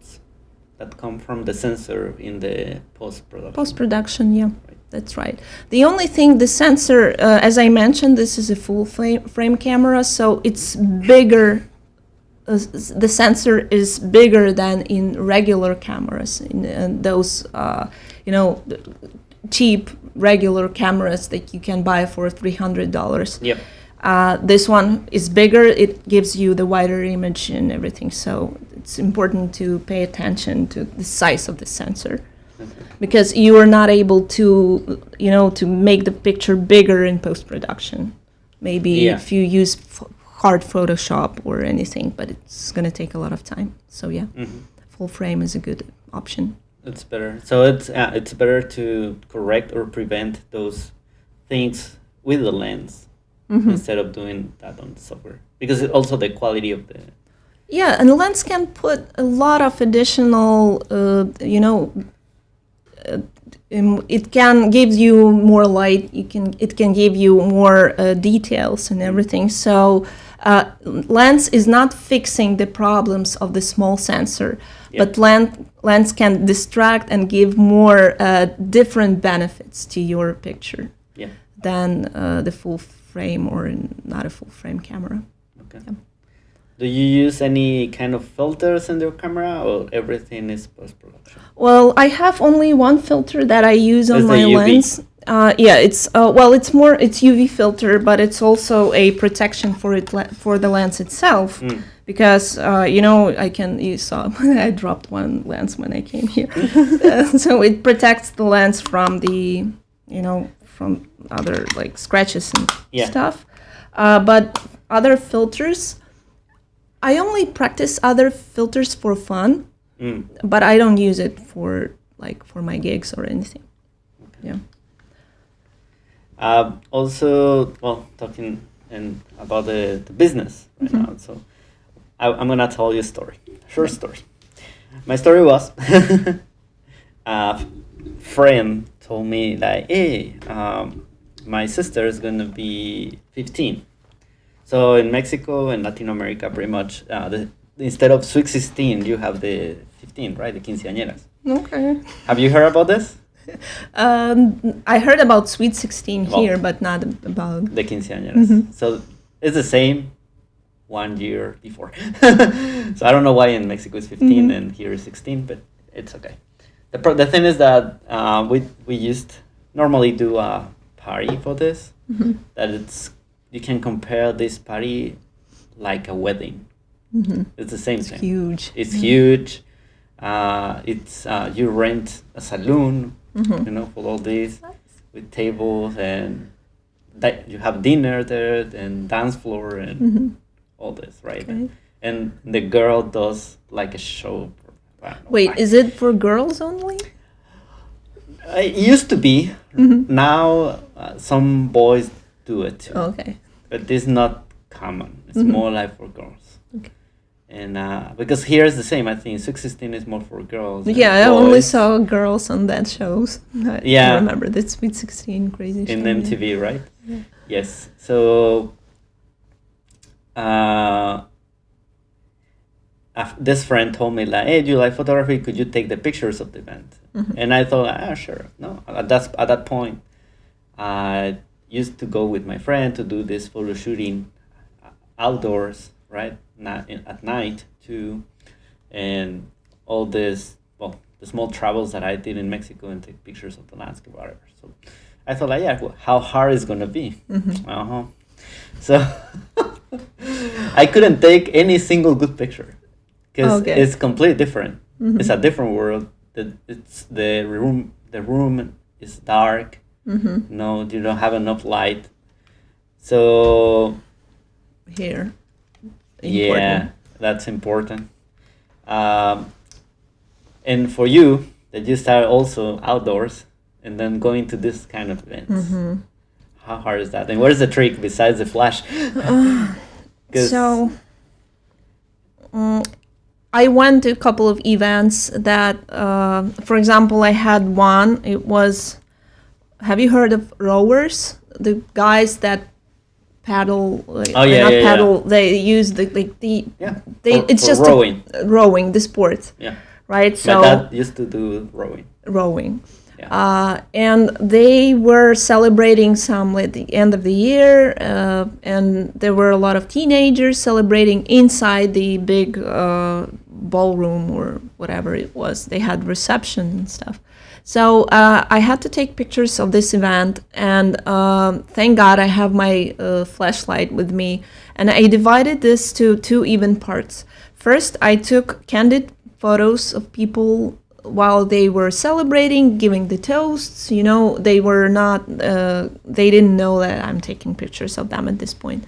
from the sensor in the post-production. Post-production, yeah. Right. That's right. The only thing, the sensor, as I mentioned, this is a full frame camera, so it's bigger. The sensor is bigger than in regular cameras, in those, cheap regular cameras that you can buy for $300. Yep. This one is bigger. It gives you the wider image and everything. So it's important to pay attention to the size of the sensor, because you are not able to, to make the picture bigger in post-production. Maybe if you use hard Photoshop or anything, but it's going to take a lot of time. So full frame is a good option. It's better. So it's better to correct or prevent those things with the lens instead of doing that on the software, because it's also the quality of the. Yeah, and the lens can put a lot of additional, it can give you more light. It can give you more details and everything. So lens is not fixing the problems of the small sensor. But lens can distract and give more different benefits to your picture than the full frame or not a full frame camera. Okay. Yeah. Do you use any kind of filters in your camera, or everything is post-production? Well, I have only one filter that I use on my lens. It's it's UV filter, but it's also a protection for the lens itself. Because, you saw, I dropped one lens when I came here. So it protects the lens from the, from other, like, scratches and stuff. But other filters, I only practice other filters for fun, but I don't use it for my gigs or anything. Okay. Yeah. Also, talking about the business right now, so I'm gonna tell you a story. Short story. My story was a friend told me that, hey, my sister is gonna be 15. So in Mexico and Latin America, pretty much instead of Sweet 16, you have the 15, right? The quinceañeras. Okay. Have you heard about this? I heard about Sweet 16 Well, here, but not about... The quinceañeras. Mhm. So it's the same 1 year before. So I don't know why in Mexico it's 15 and here is 16, but it's okay. The thing is that we used normally do a party for this. That you can compare this party like a wedding. It's the same thing. Huge. It's huge. It's you rent a saloon, for all this with tables and you have dinner there and dance floor and all this, right? Okay. And the girl does like a show. Wait, is it for girls only? It used to be. Now some boys do it too. Okay. But it's not common. It's more like for girls. Okay. And because here is the same. I think 16 is more for girls. Yeah, I and only boys. saw girls on that shows. I Yeah. remember that Sweet 16 crazy show. In yeah. MTV, right? Yeah. Yes. So this friend told me like, "Hey, do you like photography? Could you take the pictures of the event?" And I thought, sure. No, at that point, I used to go with my friend to do this photo shooting outdoors, right? At night too, and all this. Well, the small travels that I did in Mexico and take pictures of the landscape, whatever. So I thought, like, yeah, how hard it's gonna be. So I couldn't take any single good picture because it's completely different. It's a different world. It's the room. The room is dark. No, you don't have enough light. So Here. yeah, Important. that's important. And for you, that you start also outdoors and then going to this kind of events. How hard is that? And what is the trick besides the flash? 'Cause- So, I went to a couple of events that, for example, I had one. It was, have you heard of rowers? The guys that paddle. Like, Oh, yeah, not yeah, paddle. Yeah. They use the yeah, it's for just rowing. Rowing, the sport. Yeah, right. my So dad used to do rowing. rowing. Yeah. And they were celebrating some at the end of the year, and there were a lot of teenagers celebrating inside the big ballroom or whatever it was. They had reception and stuff. So I had to take pictures of this event, and thank God I have my flashlight with me, and I divided this to 2 even parts. First, I took candid photos of people while they were celebrating, giving the toasts. They were not, they didn't know that I'm taking pictures of them at this point.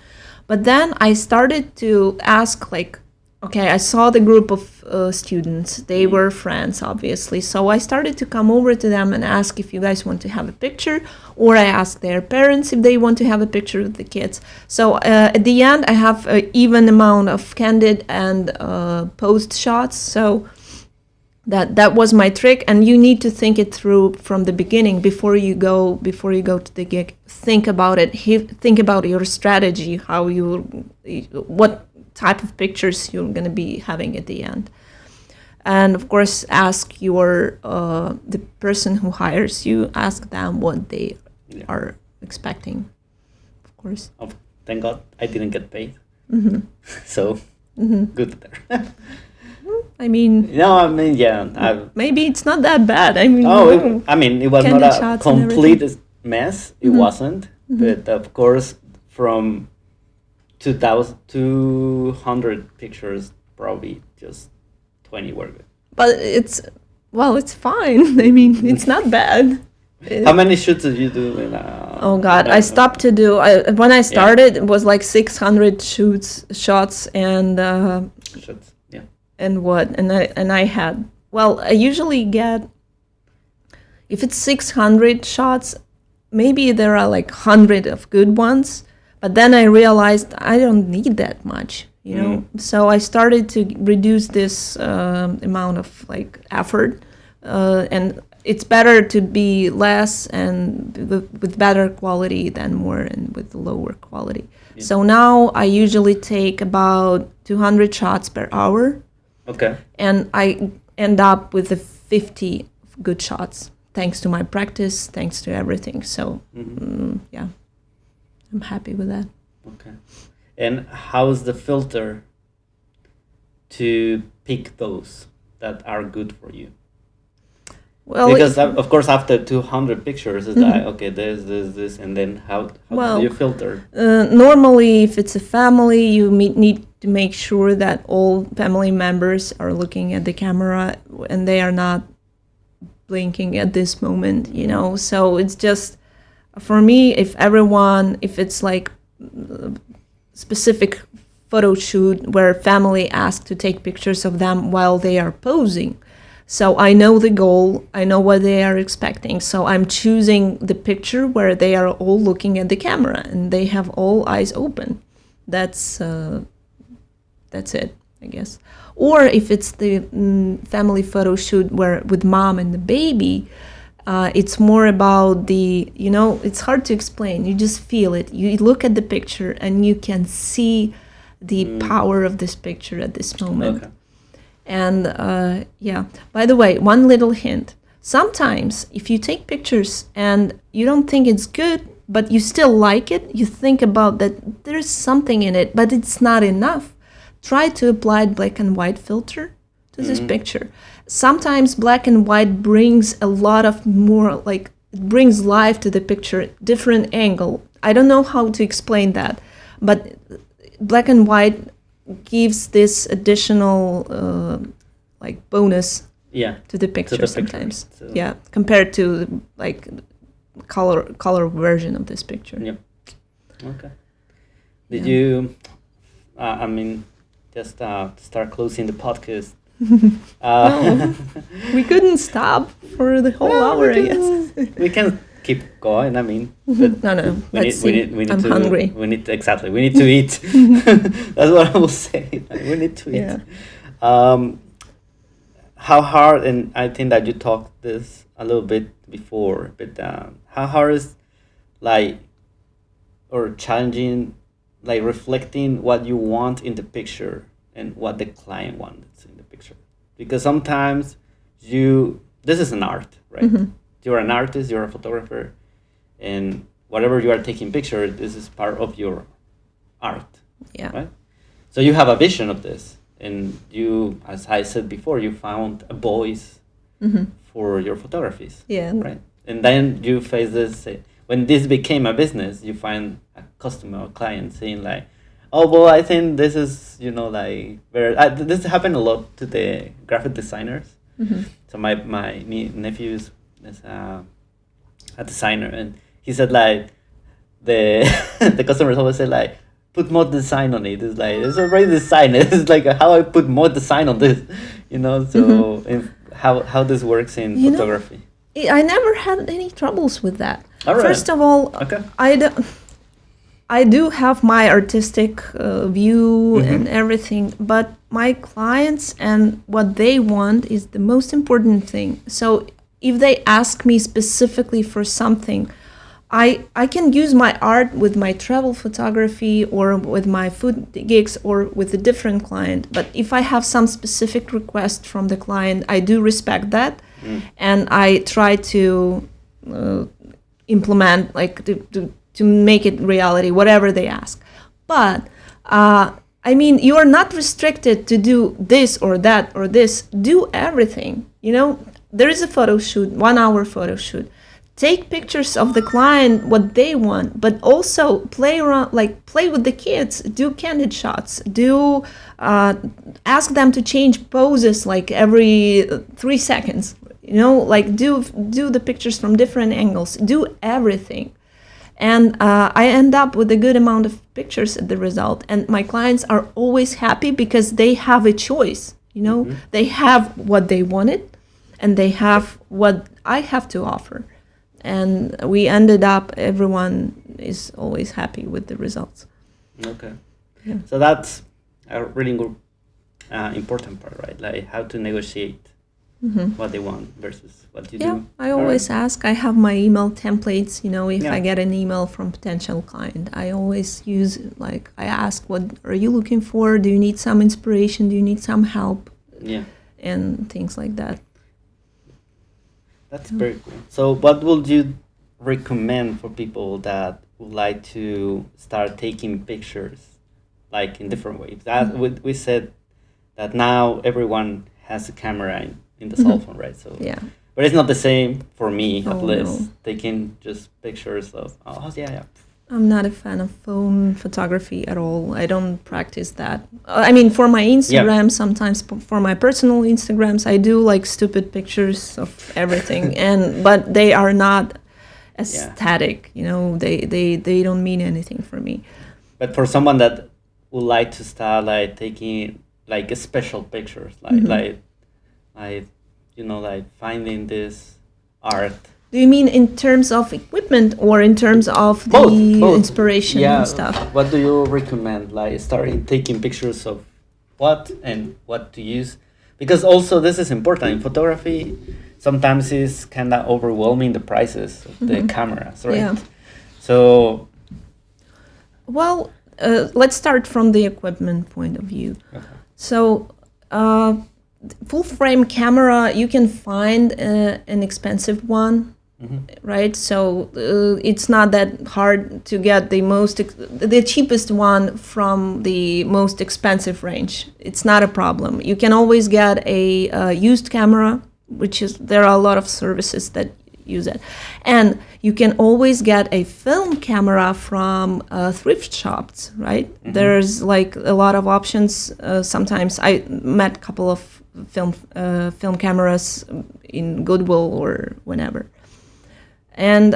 But then I started to ask, like, okay, I saw the group of students. They were friends, obviously. So I started to come over to them and ask if you guys want to have a picture, or I asked their parents if they want to have a picture with the kids. So at the end, I have an even amount of candid and post shots. So that was my trick, and you need to think it through from the beginning before you go to the gig. Think about it. Think about your strategy, what type of pictures you're going to be having at the end. And of course, ask your the person who hires you, ask them what they are expecting, of course. Oh, thank God I didn't get paid. So good there. I mean, yeah. maybe it's not that bad. I mean, it was candid not a shots and complete mess. It wasn't, but of course, from 200 pictures, probably just 20 were good. But it's fine. I mean, it's not bad. How many shoots did you do? Oh God, I stopped to do. When I started, it was like 600 shots, and Shots, yeah. and I had. Well, I usually get, if it's 600 shots, maybe there are like 100 of good ones. But then I realized I don't need that much, So I started to reduce this amount of like effort and it's better to be less and with better quality than more and with lower quality. Yeah. So now I usually take about 200 shots per hour. Okay. And I end up with the 50 good shots, thanks to my practice, thanks to everything. So, yeah, I'm happy with that. Okay. And how's the filter to pick those that are good for you? Well, because of course after 200 pictures it's like, okay, there's this, and then how do you filter? Normally, if it's a family, you need to make sure that all family members are looking at the camera and they are not blinking at this moment, you know. So it's just, for me, if it's like specific photo shoot where family asked to take pictures of them while they are posing. So I know the goal, I know what they are expecting. So I'm choosing the picture where they are all looking at the camera and they have all eyes open. That's it, I guess. Or if it's the family photo shoot where with mom and the baby, it's more about it's hard to explain. You just feel it. You look at the picture and you can see the power of this picture at this moment. Okay. And by the way, one little hint. Sometimes if you take pictures and you don't think it's good, but you still like it, you think about that there's something in it, but it's not enough. Try to apply black and white filter to this picture. Sometimes black and white brings a lot of more, like, it brings life to the picture, different angle. I don't know how to explain that, but black and white gives this additional bonus to the picture sometimes. So. Yeah, compared to like color version of this picture. Yeah. Okay. Did you? Just start closing the podcast. No, we couldn't stop for the whole hour. I guess we can keep going. But no. We need I'm hungry. We need to eat. That's what I will say. We need to eat. Yeah. How hard? And I think that you talked this a little bit before. But how hard is or challenging, reflecting what you want in the picture and what the client wants in the picture? Because sometimes this is an art, right? Mm-hmm. You're an artist, you're a photographer, and whatever you are taking picture, this is part of your art. Yeah. Right? So you have a vision of this, and you, as I said before, you found a voice for your photographies. Yeah. Right? And then you face this, when this became a business, you find a customer or client saying oh, well, I think this is, very, this happened a lot to the graphic designers. Mm-hmm. So my nephew is a designer, and he said the customers always say put more design on it. It's it's already designed. It's how I put more design on this, So how this works in photography. I never had any troubles with that. All right. First of all, okay. I do have my artistic view and everything, but my clients and what they want is the most important thing. So if they ask me specifically for something, I can use my art with my travel photography or with my food gigs or with a different client. But if I have some specific request from the client, I do respect that. And I try to implement, to make it reality, whatever they ask. But, you are not restricted to do this or that or this. Do everything. There is a photo shoot, 1 hour photo shoot. Take pictures of the client, what they want, but also play around, play with the kids, do candid shots, ask them to change poses every 3 seconds, do the pictures from different angles, do everything. And I end up with a good amount of pictures at the result. And my clients are always happy because they have a choice, they have what they wanted and they have what I have to offer. And we ended up, everyone is always happy with the results. Okay. Yeah. So that's a really important part, right? How to negotiate what they want versus what you Yeah, do. I All always right. ask. I have my email templates. If Yeah. I get an email from potential client, I always use like I ask, what are you looking for? Do you need some inspiration? Do you need some help? Yeah. And things like that. That's very cool. So, what would you recommend for people that would like to start taking pictures, like in different ways? That we said that now everyone has a camera in the cell phone, right? So, Yeah. but it's not the same for me, at Oh, least. no. Taking just pictures of yeah. I'm not a fan of phone photography at all. I don't practice that. I mean, for my Instagram, sometimes for my personal Instagrams, I do like stupid pictures of everything, but they are not aesthetic. They don't mean anything for me. But for someone that would like to start like taking like special pictures, like like finding this art. Do you mean in terms of equipment or in terms of Both. Inspiration and stuff? What do you recommend? Like starting taking pictures of what and what to use? Because also this is important in photography. Sometimes it's kind of overwhelming, the prices of the cameras, right? Yeah. So. Well, let's start from the equipment point of view. Okay. So, full frame camera, you can find an expensive one. Right, so it's not that hard to get the cheapest one from the most expensive range. It's not a problem. You can always get a used camera, there are a lot of services that use it, and you can always get a film camera from thrift shops. Right, there's like a lot of options. Sometimes I met a couple of film cameras in Goodwill or whenever. And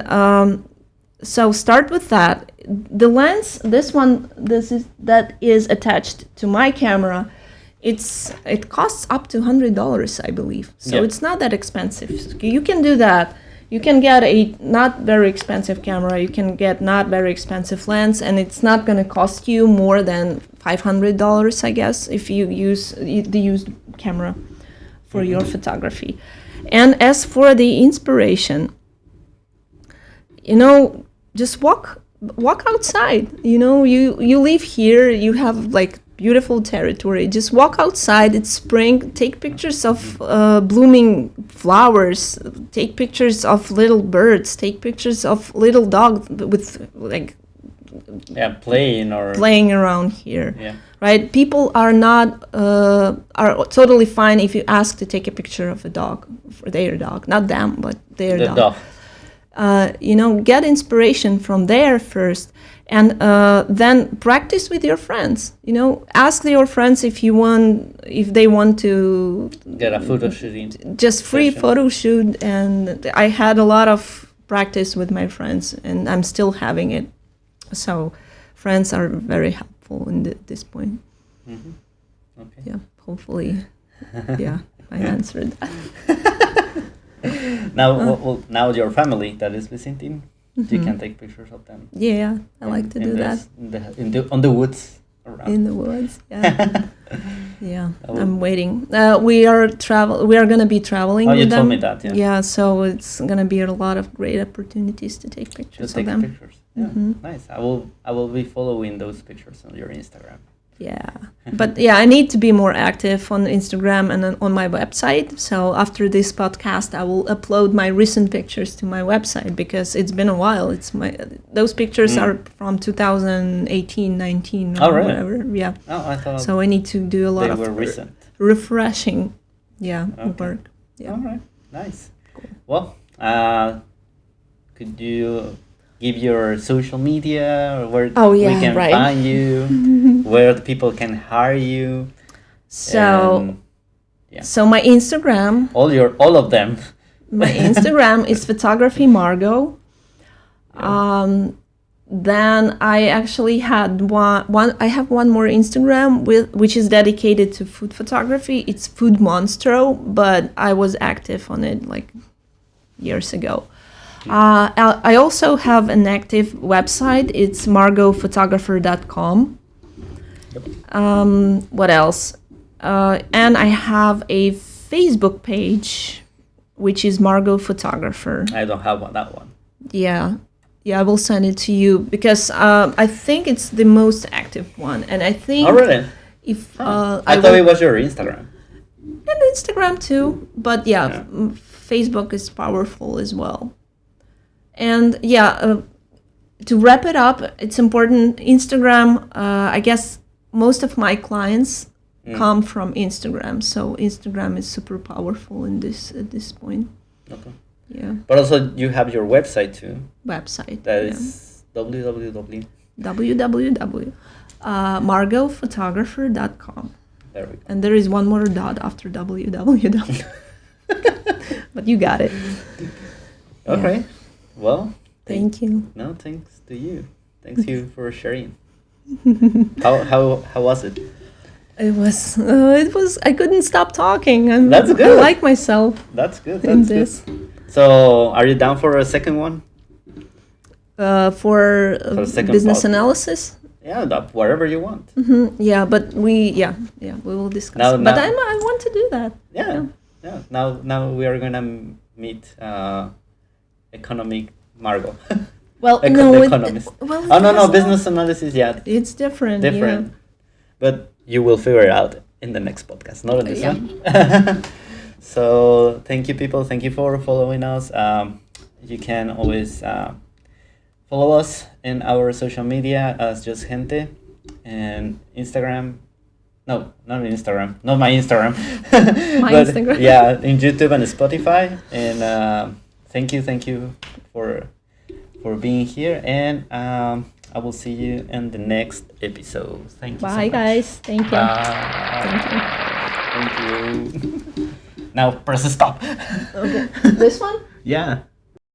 so start with that. The lens, that is attached to my camera, it costs up to $100, I believe. So it's not that expensive. You can do that. You can get a not very expensive camera. You can get not very expensive lens, and it's not going to cost you more than $500, I guess, if you use the used camera for your photography. And as for the inspiration, just walk outside. You live here, you have like beautiful territory. Just walk outside. It's spring. Take pictures of blooming flowers. Take pictures of little birds. Take pictures of little dogs with like playing around here. Yeah. Right? People are totally fine if you ask to take a picture of a dog, for their dog, not them, but their dog. Get inspiration from there first, and then practice with your friends. Ask your friends if they want to get a photo shooting, just free photo shoot. And I had a lot of practice with my friends, and I'm still having it. So friends are very helpful in this point. Okay. Yeah, hopefully. Yeah, I answered that. Now your family that is visiting, you can take pictures of them. Yeah, I like to do that. On the woods around. In the woods, yeah. Yeah, I'm waiting. We are going to be traveling with them. You told me that, yeah. Yeah, so it's going to be a lot of great opportunities to take pictures of them. Pictures. Yeah, nice. I will be following those pictures on your Instagram. Yeah, but I need to be more active on Instagram and on my website. So after this podcast, I will upload my recent pictures to my website, because it's been a while. Those pictures are from 2018, 19, or whatever. Yeah. Oh, I thought. So I need to do a lot of recent. refreshing. Yeah, work. Yeah. All right. Nice. Cool. Well, could you give your social media, or where we can find you, where the people can hire you? So my Instagram. All of them. My Instagram is photography Margo. Yeah. Then I actually had I have one more Instagram which is dedicated to food photography. It's Food Monstro, but I was active on it like years ago. I also have an active website. It's margophotographer.com. What else? And I have a Facebook page, which is Margo Photographer. I don't have that one. Yeah. Yeah, I will send it to you because I think it's the most active one. And I think Oh, really? if I thought it was your Instagram. and Instagram too, but yeah, Yeah. Facebook is powerful as well. And yeah, to wrap it up, it's important. Instagram, I guess most of my clients come from Instagram, so Instagram is super powerful in this at this point. Okay. Yeah, But also you have your website too. website. That yeah. is www. www.margophotographer.com. There we go. And there is one more dot after www. But you got it. Okay. Well, Thank you. no, thanks to you. Thanks you for sharing. How was it? It was. I couldn't stop talking. That's I good. like myself That's good. in That's this. good. So, are you down for a second one? For a second business podcast. analysis. Yeah, whatever you want. Yeah, but we will discuss. Now- it. But now- I want to do that. Yeah. Now we are gonna meet economic Margo. Well, The no. economist. Well, Oh no, it has business analysis. Yeah, It's different. different. But you will figure it out in the next podcast, not in this Yeah. one. So thank you, people. Thank you for following us. You can always follow us in our social media as Just Gente and Instagram. No, not Instagram. Not my Instagram. My But, Instagram. Yeah, in YouTube and Spotify. And thank you for being here. And I will see you in the next episode. Thank you. so Bye, much. guys. Thank you. Bye. Thank you. Thank you. Now press stop. Okay. This one? Yeah.